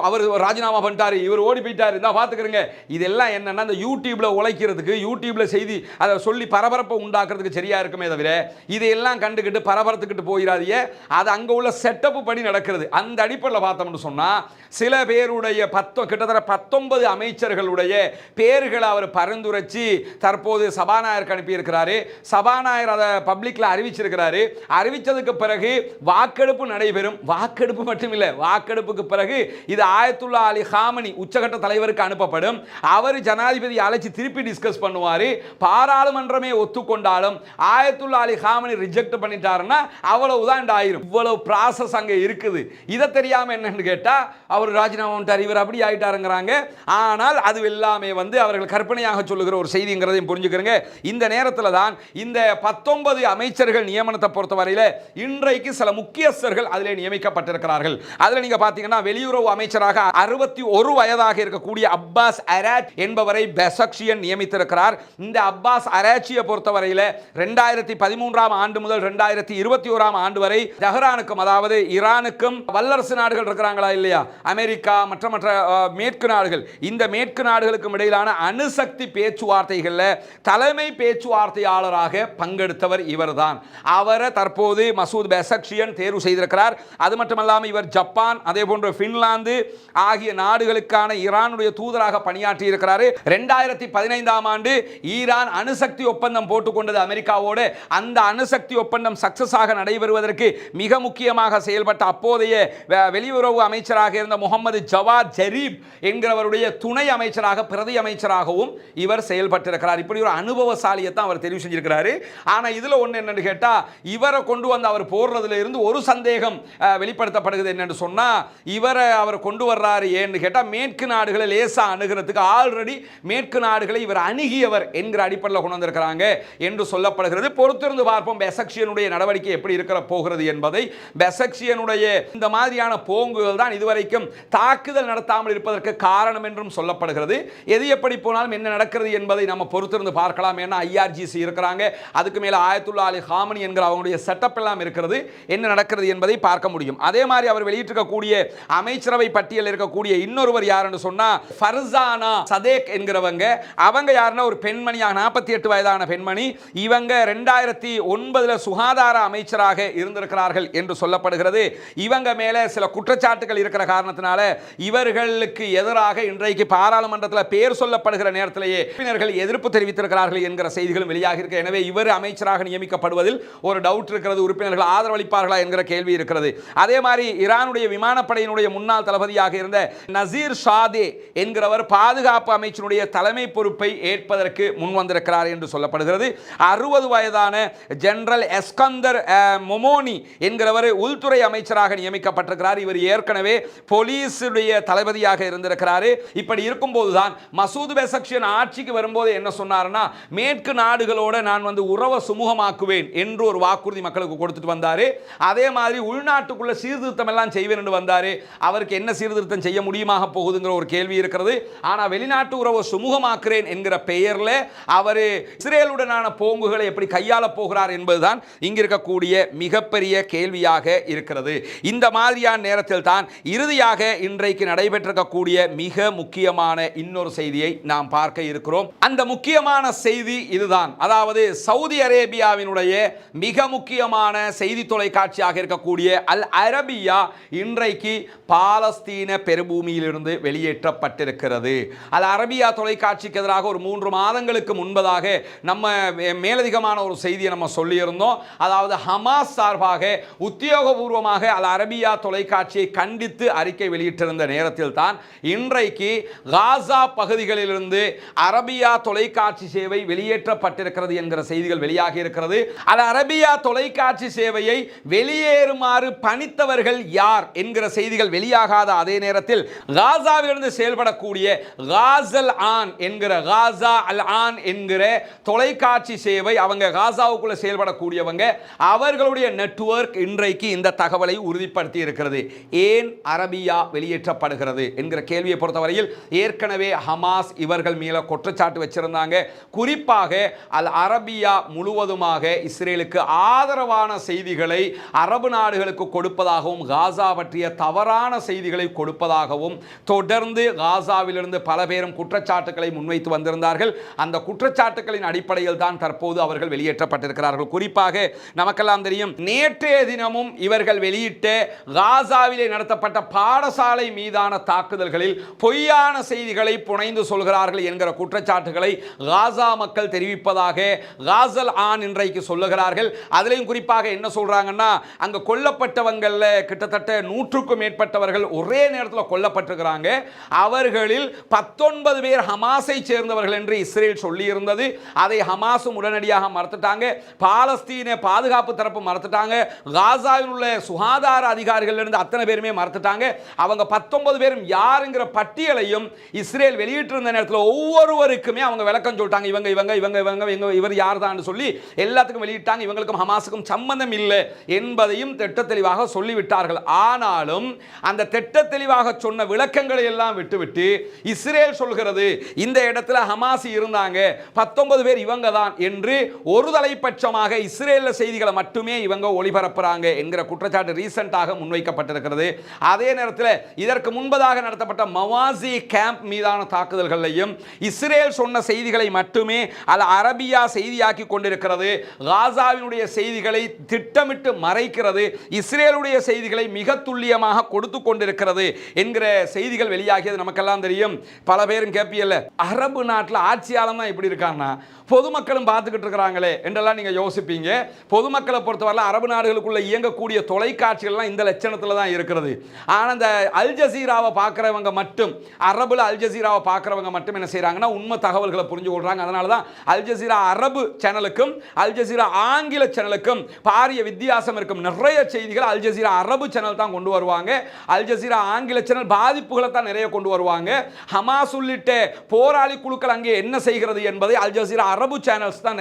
அவர் ராஜினாமா பண்ணிட்டாரு, இவர் ஓடி போயிட்டாரு, இதான் பாத்துக்கிறங்க. இதெல்லாம் என்னன்னா, இந்த யூடியூப்ல உழைக்கிறதுக்கு, யூடியூப்ல செய்தி அதை சொல்லி பரபரப்பை உண்டாக்குறதுக்கு சரியா இருக்குமே தவிர இதையெல்லாம் கண்டுகிட்டு பரபரத்துக்கிட்டு போயிடாதீங்க. அது அங்க உள்ள செட்டப் படி நடக்கிறது. அந்த அடிப்படையில் பார்த்தோம்னு சொன்னா சில பேருடைய கிட்டத்தட்ட 19 அமைச்சர்களுடைய பேர்களை அவர் பரிந்துரைச்சு தற்போது சபாநாயகருக்கு அனுப்பியிருக்கிறாரு. சபாநாயகர் அதை பப்ளிக்ல அறிவிச்சிருக்கிறாரு. அறிவிச்சதுக்கு பிறகு வாக்கெடுப்பு நடைபெறும். வாக்கெடுப்பு மட்டுமில்லை, வாக்கெடுப்புக்கு பிறகு இது ஆயத்துல்லா அலி ஹாமனி உச்சகட்ட தலைவருக்கு அனுப்பப்படும். அவர் ஜனாதிபதி அழைச்சி திருப்பி டிஸ்கஸ் பண்ணுவார். பாராளுமன்றமே ஒத்துக்கொண்டாலும் ஆயத்துல்லா அலி ஹாமனி ரிஜெக்ட் பண்ணிட்டாருன்னா அவ்வளவுதான் ஆயிரும். இவ்வளவு ப்ராசஸ் அங்கே இருக்குது. இதை தெரியாம என்னன்னு கேட்டா அவர் ராஜினாமா பண்ணிட்டார், இவர் அப்படி ஆயிட்டாருங்கிறாங்க. ஆனால் அது எல்லாமே அவர்கள் கற்பனையாக சொல்லுகிற ஒரு செய்திங்கிறதையும் புரிஞ்சுக்கிறங்க. இந்த நேரத்தில் தான் இந்த 19 அமைச்சர்கள் நியமனத்தை பொறுத்தவரையில் இன்றைக்கு சில முக்கியஸ்தர்கள் அதிலே நியமிக்கப்பட்டிருக்கிறார்கள். அதில் நீங்க பார்த்தீங்கன்னா வெளியுறவு அமைச்சராக 61 வயதாக இருக்கக்கூடிய அப்பாஸ் அராச் என்பவரை பெசக்ஷியன் நியமித்திருக்கிறார். இந்த அப்பாஸ் அராச்சியை பொறுத்தவரையில் 2013ஆம் ஆண்டு முதல் 2021ஆம் ஆண்டு வரை தெஹ்ரானுக்கும், அதாவது ஈரானுக்கும் வல்லரசு நாடுகள் இருக்கிறாங்களா இல்லையா, அமெரிக்கா மற்ற மேற்கு நாடுகள், இந்த மேற்கு நாடுகளுக்கும் இடையிலான அணுசக்தி பேச்சுவார்த்தைகளில் தலைமை பேச்சுவார்த்தையாளராக பங்கெடுத்தவர் இவர்தான். அவரை தற்போது மசூத் பெசக்ஷியன் தேர்வு செய்திருக்கிறார். அது மட்டுமல்லாமல் இவர் ஜப்பான், அதே போன்று பின்லாந்து ஆகிய நாடுகளுக்கான ஈரானுடைய தூதராக பணியாற்றி இருக்கிறார். 2015ஆம் ஆண்டு ஈரான் அணுசக்தி ஒப்பந்தம் போட்டுக்கொண்டது அமெரிக்காவோடு. அந்த அணுசக்தி ஒப்பந்தம் சக்சஸ் ஆக நடைபெறுவதற்கு மிக முக்கியமாக செயல்பட்ட அப்போதைய வெளியுறவு அமைச்சராக இருந்த முகமது ஜவாத் ஜரீப் என்கிறவருடைய துணை அமைச்சராக, பிரதி அமைச்சராகவும் இவர் செயல்பட்டிருக்கிறார். இப்படி ஒரு அனுபவசாலியை தான் அவர் தெரிவு செஞ்சிருக்கிறாரு. ஆனா இதுல ஒண்ணு என்னன்னு கேட்டா, இவரை கொண்டு வந்து அவர் போடுறதுல இருந்து ஒரு சந்தேகம் வெளிப்படுத்தப்படுகிறது. என்னன்னு சொன்னா, இவரை அவர் கொண்டு வர்றாரு ஏன்னு கேட்டா, மேற்கு நாடுகளை லேசா அணுகிறதுக்கு ஆல்ரெடி மேற்கு நாடுகளை இவர் அணுகியவர் என்கிற அடிப்படையில் கொண்டு வந்திருக்கிறாங்க என்று சொல்லப்படுகிறது. பொறுத்திருந்து பார்ப்போம் பெசக்ஷியனுடைய நடவடிக்கை எப்படி இருக்கிற போகிறது என்பதை. பெசக்ஷியனுடைய இந்த மாதிரியான போங்குகள் தான் இதுவரைக்கும் தாக்குதல் நடத்தாமல் இருப்பதற்கு காரணம் என்றும் சொல்லப்படுகிறது. எது எப்படி போனாலும் என்ன நடக்கிறது என்பதை நம்ம பொறுத்திருந்து பார்க்கலாம். ஏன்னா ஐஆர்ஜிசி இருக்கிறாங்க, அதுக்கு மேல ஆயத்துல்லா அலி ஹாமனி என்கிற அவங்களுடைய செட்டப் எல்லாம் இருக்கிறது. என்ன நடக்கிறது என்பதை பார்க்க முடியும். அதே மாதிரி அவர் வெளியிட்டிருக்கக்கூடிய அமைச்சரவை பட்டியல் இருக்கக்கூடிய இன்னொருவர் யாருன்னு சொன்னா ஃபர்சானா சதேக் என்கிறவங்க. அவங்க யாருன்னா ஒரு பெண்மணியாக, 48 வயதான பெண்மணி. இவங்க 2009 சுகாதார அமைச்சராக இருந்திருக்கிறார்கள் என்று சொல்லப்படுகிறது. இவங்க மேல சில குற்றச்சாட்டுகள் இருக்கிற காரணத்தினால இவர்களுக்கு எதிராக இன்றைக்கு பாராளுமன்றத்தில் பேர் சொல்லப்படுகிற நேரத்திலேயே உறுப்பினர்கள் எதிர்ப்பு தெரிவித்திருக்கிறார்கள் என்கிற செய்திகளும் வெளியாக இருக்கு. எனவே இவர் அமைச்சராக நியமிக்கப்படுவதில் ஒரு டவுட் இருக்கிறது. உறுப்பினர்கள் ஆதரவளிப்பார்களா என்கிற கேள்வி இருக்கிறது. அதே மாதிரி ஈரானுடைய விமானப்படையினுடைய முன்னாள் தளபதியாக இருந்த நசீர் ஷாதே என்கிறவர் பாதுகாப்பு அமைச்சருடைய தலைமை பொறுப்பை ஏற்பதற்கு முன் வந்திருக்கிறார் என்று சொல்லப்படுகிறது. 60 வயதான ஜெனரல் எஸ்கந்தர் மொமோனி என்கிறவர் உள்துறை அமைச்சராக நியமிக்கப்பட்டிருக்கிறார். இவர் ஏற்கனவே போலீசுடைய தளபதியாக இருந்திருக்கிறார். இப்படி இருக்கும்போதுதான் மசூத் பெசக்ஷியன் ஆட்சிக்கு வரும்போது என்ன சொன்னார்னா, மேற்கு நாடுகளோட நான் உறவை சுமூகமாக்குவேன் என்று ஒரு வாக்குறுதி மக்களுக்கு கொடுத்துட்டு வந்தாரு. அதே மாதிரி உள்நாட்டுக்குள்ள சீர்திருத்தம் எல்லாம் செய்வேன் என்று வந்தாரு. அவருக்கு என்ன சீர்திருத்தம் செய்ய முடியுமாக போகுதுங்கிற ஒரு கேள்வி இருக்கிறது. ஆனா வெளிநாட்டு உறவை சுமூகமாக்குறேன் என்கிற பெயர்ல அவர் இஸ்ரேலுடனான போங்குகளை எப்படி கையாள போகிறார் என்பதுதான் இங்க இருக்கக்கூடிய மிகப்பெரிய கேள்வியாக இருக்கிறது. இந்த மாதிரியான நேரத்தில் தான் இறுதியாக இன்றைக்கு நடைபெற்றிருக்கக்கூடிய மிக முக்கியமான இன்னொரு செய்தியை நாம் பார்க்க இருக்கிறோம். அந்த முக்கியமான செய்தி இதுதான். அதாவது சவுதி அரேபியாவினுடைய மிக முக்கியமான செய்தி தொலைக்காட்சியாக இருக்கக்கூடிய அல் அரபியா இன்றைக்கு பாலஸ்தீன பெருபூமியிலிருந்து வெளியேற்றப்பட்டிருக்கிறது. அல் அரபியா தொலைக்காட்சிக்கு எதிராக ஒரு 3 மாதங்களுக்கு முன்பதாக நம்ம மேலதிகமான ஒரு செய்தியை நம்ம சொல்லியிருந்தோம். அதாவது ஹமாஸ் சார்பாக உத்தியோகபூர்வமாக அல் அரபியா தொலைக்காட்சியை கண்டித்து அறிக்கை வெளியிட்டிருந்த நேரத்தில் தான் இன்றைக்கு காசா பகுதிகளிலிருந்து அரபியா தொலைக்காட்சி சேவை வெளியேற்றப்பட்டிருக்கிறது என்கிற செய்திகள் வெளியாகி இருக்கிறது. அல் அரபியா தொலைக்காட்சி சேவையை வெளியேறுமாறு பணித்தவர்கள் யார் என்கிற செய்திகள் வெளியாகாத அதே நேரத்தில் காசாவிலிருந்து செயல்படக்கூடிய காசல் ஆன் என்கிற காசா அல் ஆன் என்கிற தொலைக்காட்சி சேவை, அவங்க காசாவுக்குள்ள செயல்படக்கூடியவங்க, அவர்களுடைய நெட்வொர்க் இன்றைக்கு இந்த தகவலை உறுதிப்படுத்தி இருக்கிறது. ஏன் அரபியா வெளியேற்றப்படுகிறது என்கிற கேள்வியை பொறுத்தவரையில் ஏற்கனவே ஹமாஸ் இவர்கள் மேல குற்றச்சாட்டு வச்சிருந்தாங்க. குறிப்பாக அல் அரபியா முழுவதுமாக இஸ்ரேலுக்கு ஆதரவான செய்திகளை அரபு நாடுகளுக்கு கொடுப்பதாகவும் காசா பற்றிய தவறான செய்திகளை கொடுப்பதாகவும் தொடர்ந்து காசாவிலிருந்து பல பேரும் குற்றச்சாட்டுகளை முன்வைத்து வந்திருந்தார்கள். அந்த குற்றச்சாட்டுகளின் அடிப்படையில் தான் தற்போது அவர்கள் வெளியேற்றப்பட்டிருக்கிறார்கள். குறிப்பாக நமக்கெல்லாம் தெரியும், நேற்றைய தினமும் இவர்கள் வெளியிட்ட காசாவிலே நடத்தப்பட்ட பாடசாலை மீதான தாக்குதல்களில் பொய்யான செய்திகளை புனைந்து சொல்கிறார்கள் என்கிற குற்றச்சாட்டுகளை காசா மக்கள் தெரிவிப்பதாக காசல் ஆன் இன்றைக்கு சொல்லுகிறார்கள். அதிலையும் குறிப்பாக என்ன சொல்றாங்கன்னா, அங்க கொல்லப்பட்டவங்கள்ல கிட்டத்தட்ட 100க்கும் மேற்பட்டவர்கள் ஒரே நேரத்தில் கொல்லப்பட்டிருக்கிறாங்க. அவர்களில் 19 பேர் ஹமாஸை சேர்ந்தவர்கள் என்று இஸ்ரேல் சொல்லி இருந்தது. அதை ஹமாஸும் உடனடியாக மறுத்துட்டாங்க. பாலஸ்தீன பாதுகாப்பு தரப்பு மறுத்துட்டாங்க. காசாவில் உள்ள சுகாதார அதிகாரிகள் இருந்து அத்தனை பேருமே மறுத்துட்டாங்க. அவங்க 19 பேரும் யாருங்கிற பட்டியலையும் இஸ்ரேல் வெளியிட்டிருந்த நேரத்தில் ஒவ்வொருவருக்குமே அவங்க விளக்கம் சொல்லிட்டாங்க. இவங்க இவங்க இவங்க இவங்க இவர் யார் தான் சொல்லி எல்லாத்துக்கும் வெளியிட்டாங்க. இவங்களுக்கும் ஹமாஸுக்கும் சம்பந்தம் இல்லை என்பதையும் திட்ட தெளிவாக சொல்லிவிட்டார்கள். ஆனாலும் அந்த திட்ட தெளிவாக சொன்ன விளக்கங்களை எல்லாம் விட்டுவிட்டு இஸ்ரேல் சொல்கிறது இந்த இடத்துல ஹமாஸ் இருந்தாங்க, 19 பேர் இவங்க தான் என்று ஒரு தலைப்பட்சமாக இஸ்ரேல் செய்திகளை மட்டுமே இவங்க ஒளிபரப்புறாங்க என்கிற குற்றச்சாட்டு ரீசெண்டாக முன்வைக்கப்பட்டிருக்கிறது. அதே நேரத்தில் இதற்கு முன்பதாக நடத்தப்பட்ட மவாசி கேம்ப் மீதான தாக்குதல்களையும் இஸ்ரேல் சொன்ன செய்திகளை மட்டுமே அல் அரபியா செய்தியாக்கி கொண்டிருக்கிறது. காசாவினுடைய செய்திகளை திட்டமிட்டு மறைக்கிறது, இஸ்ரேலுடைய செய்திகளை மிக துல்லியமாக கொடுத்து கொண்டிருக்கிறது என்கிற செய்திகள் வெளியாகியது நமக்கெல்லாம் தெரியும். பல பேரும் கேட்பியல்ல, அரபு நாட்டில் ஆட்சியாளம் தான் இப்படி இருக்காங்கன்னா பொதுமக்களும் பார்த்துக்கிட்டு இருக்கிறாங்களே என்றெல்லாம் நீங்க யோசிப்பீங்க. பொதுமக்களை பொறுத்தவரை அரபு நாடுகளுக்குள்ள இயங்கக்கூடிய தொலைக்காட்சிகள்லாம் இந்த லட்சணத்தில் தான் இருக்கிறது. ஆனால் இந்த அல் ஜசீராவை பார்க்குறவங்க மட்டும், அரபுல அல் ஜசீராவை பார்க்குறவங்க மட்டும் என்ன செய்கிறாங்கன்னா உண்மை தகவல்களை புரிஞ்சு கொள்றாங்க. அதனால தான் அல் ஜசீரா அரபு சேனலுக்கும் அல் ஜசீரா ஆங்கில சேனலுக்கும் பாரிய வித்தியாசம் இருக்கும். நிறைய செய்திகள் அல் ஜசீரா அரபு சேனல் தான் கொண்டு வருவாங்க. அல் ஜசீரா ஆங்கில சேனல் பாதிப்புகளை தான் நிறைய கொண்டு வருவாங்க. ஹமாஸ் உள்ளிட்ட போராளி குழுக்கள் அங்கே என்ன செய்கிறது என்பதை அல் ஜசீரா அரபு சேனல் தான்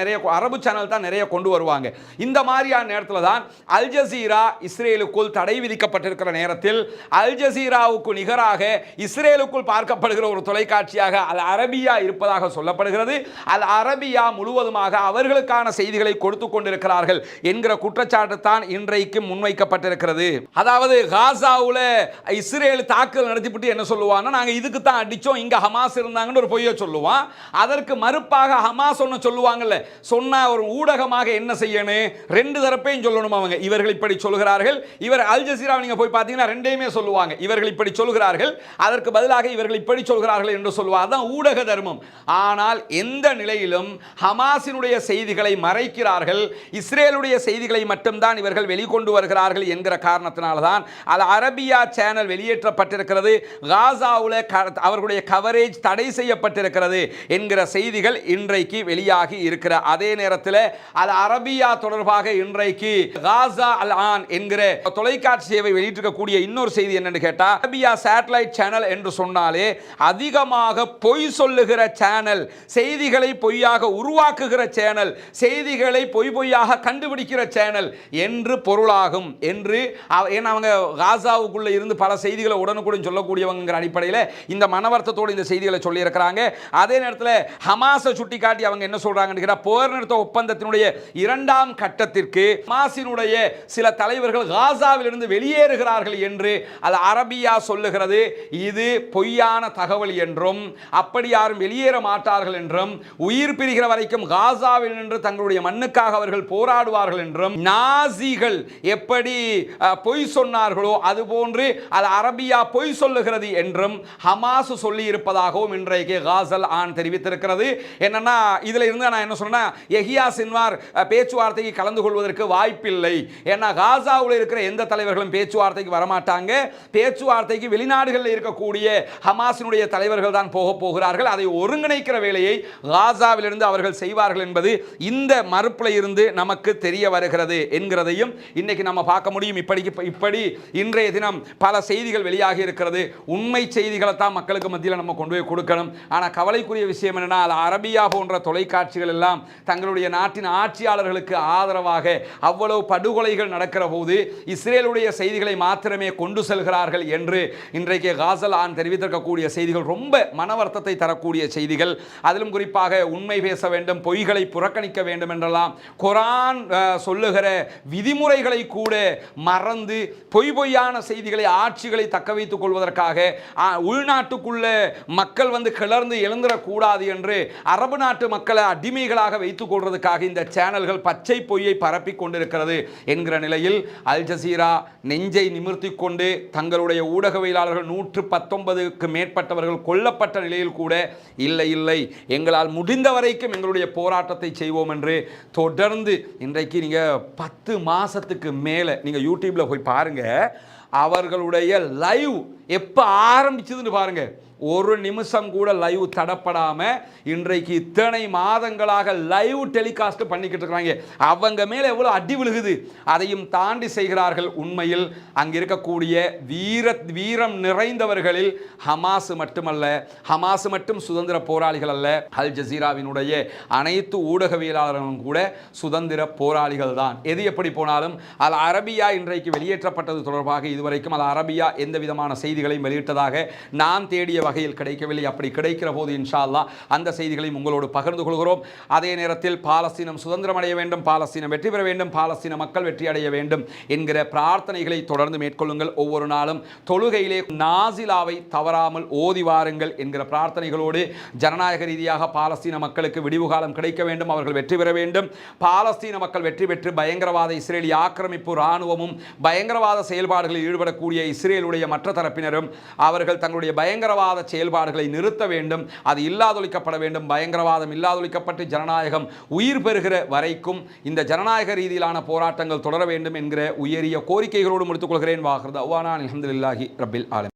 நிறைய கொண்டு வருவாங்க. இந்த மாதிரியான நேரத்தில் தான் அல் ஜசீரா இஸ்ரேலுக்குள் தடை விதிக்கப்பட்டிருக்கிற நேரத்தில் அல் ஜசீராவுக்கு நிகராக இஸ்ரேலுக்குள் பார்க்கப்படுகிற ஒரு தொலைக்காட்சியாக அல் அரபியா இருப்பதாக சொல்லப்படுகிறது. அல் அரபியா முழுவதுமாக அவர்களுக்கான செய்திகளை கொடுத்து கொண்டிருக்கிறார்கள் என்கிற குற்றச்சாட்டு தான் இன்றைக்கு முன்வைக்கப்பட்டிருக்கிறது. அதாவது காசாவுல இஸ்ரேல் தாக்குதல் நடத்திவிட்டு என்ன சொல்லுவாங்க, நாங்க இதுக்கு தான் அடிச்சோம், இங்க ஹமாஸ் இருந்தாங்கன்னு ஒரு பொய்யை சொல்லுவான். அதற்கு மறுப்பாக ஹமாஸ் ஒன்னு சொல்லுவாங்கல்ல, சொன்ன ஒரு ஊடகமாக என்ன செய்யணும், ரெண்டு தரப்பையும் சொல்லணும். அவங்க இவர்கள் இப்படி சொல்கிறார்கள், இவர் அல் ஜசீரா நீங்க போய் பார்த்தீங்கன்னா ரெண்டையுமே சொல்லுவாங்க. இவர்கள் இப்படி சொல்கிறார்கள், அதற்கு பதிலாக இவர்கள் இப்படி சொல்கிறார்கள் என்று சொல்லுவார். அதான் ஊடக தர்மம். ஆனால் எந்த நிலையிலும் ஹமாஸினுடைய செய்திகளை மறைக்கிறார்கள், இஸ்ரேலுடைய செய்திகளை மட்டும்தான் இவர்கள் வெளிக்கொண்டு வருகிறார்கள் என்கிற காரணத்தினால்தான் அல் அரபியா சேனல் வெளியேற்றப்பட்டிருக்கிறது. காசாவுல அவர்களுடைய கவரேஜ் தடை செய்யப்பட்டிருக்கிறது என்கிற செய்திகள் இன்றைக்கு வெளியாகி இருக்கிற அதே நேரத்தில் அல் அரபியா தொடர்பாக இன்றைக்கு காசா அல் ஆன் என்கிற தொலைக்காட்சி சேவை வெளியிட்டிருக்கக்கூடிய இன்னொரு செய்தி என்னன்னு கேட்டா, அரபியா சேட்டலைட் சேனல் என்று சொன்னாலே அதிகமாக பொய் சொல்லுகிற சேனல், செய்திகளை பொய்யாக உருவாக்குகிற சேனல், செய்திகளை பொய்யாக கண்டுபிடிக்கிற சேனல் என்று பொருளாகும் என்று அவங்க காசாவுக்குள்ள இருந்து பல செய்திகளை உடனுக்குடன் சொல்லக்கூடியவங்கிற அடிப்படையில் இந்த மனவர்த்தத்தோடு இந்த செய்திகளை சொல்லி இருக்கிறாங்க. அதே நேரத்தில் ஹமாஸை சுட்டி காட்டி அவங்க என்ன சொல்றாங்க, போர் நிறுத்த ஒப்பந்தத்தினுடைய 2ஆம் கட்டத்திற்கு ஹமாஸினுடைய சில தலைவர்கள் காசாவில் இருந்து வெளியேறுகிறார்கள் என்று அல் அரபியா சொல்லுகிறது. இது பொய்யான தகவல் என்றும் அப்படி யாரும் வெளியேற மாட்டார்கள் என்றும் உயிர் பிரிகிற வரைக்கும் காசாவில் நின்று தங்களுடைய மண்ணுக்காக அவர்கள் போராடுவார்கள் என்றும் நாசிகள் எப்படி பொய் சொன்னார்களோ அதுபோன்று அல் அரபியா பொய் சொல்லுகிறது என்றும் ஹமாஸ் சொல்லி இருப்பதாகவும் இன்றைக்கு காசல் ஆன் தெரிவித்திருக்கிறது. என்னன்னா இதுல இருந்து நான் என்ன சொன்னா, யஹ்யா சின்வார் பேச்சுவார்த்தைக்கு கலந்து கொள்வதற்கு வாய்ப்பில்லை. ஏன்னா காசாவில் இருக்கிற எந்த தலைவர்களும் பேச்சுவார்த்தைக்கு வரமாட்டாங்க. பேச்சுவார்த்தைக்கு வெளிநாடுகளில் இருக்கக்கூடிய ஹமாஸினுடைய தலைவர்கள் தான் போகிறார்கள். அதை ஒருங்கிணைக்கிற வேலையை காசாவிலிருந்து அவர்கள் செய்வார்கள் என்பது இந்த மறுப்புல இருந்து நமக்கு தெரிய வருகிறது என்கிறதையும் இன்னைக்கு நம்ம பார்க்க முடியும். இப்படி இன்றைய தினம் பல செய்திகள் வெளியாகி இருக்கிறது. உண்மை செய்திகளை தான் மக்களுக்கு மத்தியில் நம்ம கொண்டு போய் கொடுக்கணும். ஆனால் கவலைக்குரிய விஷயம் என்னன்னா, அரபியா போன்ற தொலைக்காட்சிகள் எல்லாம் தங்களுடைய நாட்டின் ஆட்சியாளர்களுக்கு ஆதரவாக அவ்வளவு படுகொலைகள் நடக்கிற போது இஸ்ரேலுடைய செய்திகளை மாத்திரமே கொண்டு செல்கிறார்கள் என்று இன்றைக்கு காசல் ஆன் தெரிவித்திருக்கக்கூடிய செய்திகள் ரொம்ப மனவர்த்தத்தை தரக்கூடிய செய்திகள். அதிலும் குறிப்பாக உண்மை பேச வேண்டும், பொய்களை புறக்கணிக்க வேண்டும் என்றெல்லாம் குர்ஆன் சொல்லுகிற விதிமுறைகளை கூட மறந்து பொய்யான செய்திகளை ஆட்சிகளை தக்க வைத்துக் கொள்வதற்காக உள்நாட்டுக்குள்ள மக்கள் கிளர்ந்து எழுந்திடக்கூடாது என்று அரபு நாட்டு மக்களை அடிமைகளாக வைத்துக் கொள்வதற்காக இந்த சேனல்கள் பச்சை பொய்யை பரப்பிக் கொண்டிருக்கிறது என்கிற நிலையில் உண்மையில் அல் ஜசீரா நெஞ்சை நிமிர்த்தி கொண்டு தங்களுடைய ஊடகவியலாளர்கள் 119க்கு மேற்பட்டவர்கள் கொல்லப்பட்ட நிலையில் கூட இல்லை இல்லை எங்களால் முடிந்த வரைக்கும் எங்களுடைய போராட்டத்தை செய்வோம் என்று தொடர்ந்து இன்றைக்கு நீங்கள் 10 மாதத்துக்கு மேலே நீங்கள் யூடியூப்பில் போய் பாருங்கள். அவர்களுடைய லைவ் எப்போ ஆரம்பிச்சதுன்னு பாருங்கள். ஒரு நிமிஷம் கூட லைவ் தடப்படாம இன்றைக்கு இத்தனை மாதங்களாக லைவ் டெலிகாஸ்ட் பண்ணிக்கிட்டு இருக்காங்க. அவங்க மேல எவ்வளவு அடி விழுகுது, அதையும் தாண்டி செய்கிறார்கள். உண்மையில் அங்க இருக்கக்கூடிய வீரம் நிறைந்தவர்களில் ஹமாஸ் மட்டுமல்ல, ஹமாஸ் மட்டும் சுதந்திர போராளிகள் அல்ல, அல் ஜசீராவினுடைய அனைத்து ஊடகவியலாளர்களும் கூட சுதந்திர போராளிகள் தான். எது எப்படி போனாலும் அல் அரபியா இன்றைக்கு வெளியேற்றப்பட்டது தொடர்பாக இதுவரைக்கும் அல் அரபியா எந்த விதமான செய்திகளையும் வெளியிட்டதாக நான் தேடிய வகையில் கிடைக்கவில்லை. அப்படி கிடைக்கிற போது இன்ஷா அல்லாஹ் அந்த செய்திகளையும் உங்களோடு பகிர்ந்து கொள்கிறோம். அதே நேரத்தில் பாலஸ்தீனம் சுதந்திரம் அடைய வேண்டும், பாலஸ்தீனம் வெற்றி பெற வேண்டும், பாலஸ்தீன மக்கள் வெற்றி அடைய வேண்டும் என்கிற பிரார்த்தனைகளை தொடர்ந்து மேற்கொள்ளுங்கள். ஒவ்வொரு நாளும் தொழுகையிலே நாசிலாவை தவறாமல் ஓதி வாருங்கள் என்கிற பிரார்த்தனைகளோடு ஜனநாயக ரீதியாக பாலஸ்தீன மக்களுக்கு விடிவு காலம் கிடைக்க வேண்டும், அவர்கள் வெற்றி பெற வேண்டும். பாலஸ்தீன மக்கள் வெற்றி பெற்று பயங்கரவாத இஸ்ரேலிய ஆக்கிரமிப்பு இராணுவமும் பயங்கரவாத செயல்பாடுகளில் ஈடுபடக்கூடிய இஸ்ரேலுடைய மற்ற தரப்பினரும் அவர்கள் தங்களுடைய பயங்கரவாத செயல்பாடுகளை நிறுத்த வேண்டும், அது இல்லாதொழிக்கப்பட வேண்டும். பயங்கரவாதம் இல்லாதொழிக்கப்பட்டு ஜனநாயகம் உயிர் பெறுகிற வரைக்கும் இந்த ஜனநாயக ரீதியிலான போராட்டங்கள் தொடர வேண்டும் என்கிற உயரிய கோரிக்கைகளோடு முடித்துக் கொள்கிறேன். வாஹிர் தஅவானா அல்ஹம்துலில்லாஹி ரப்பில் ஆலமீன்.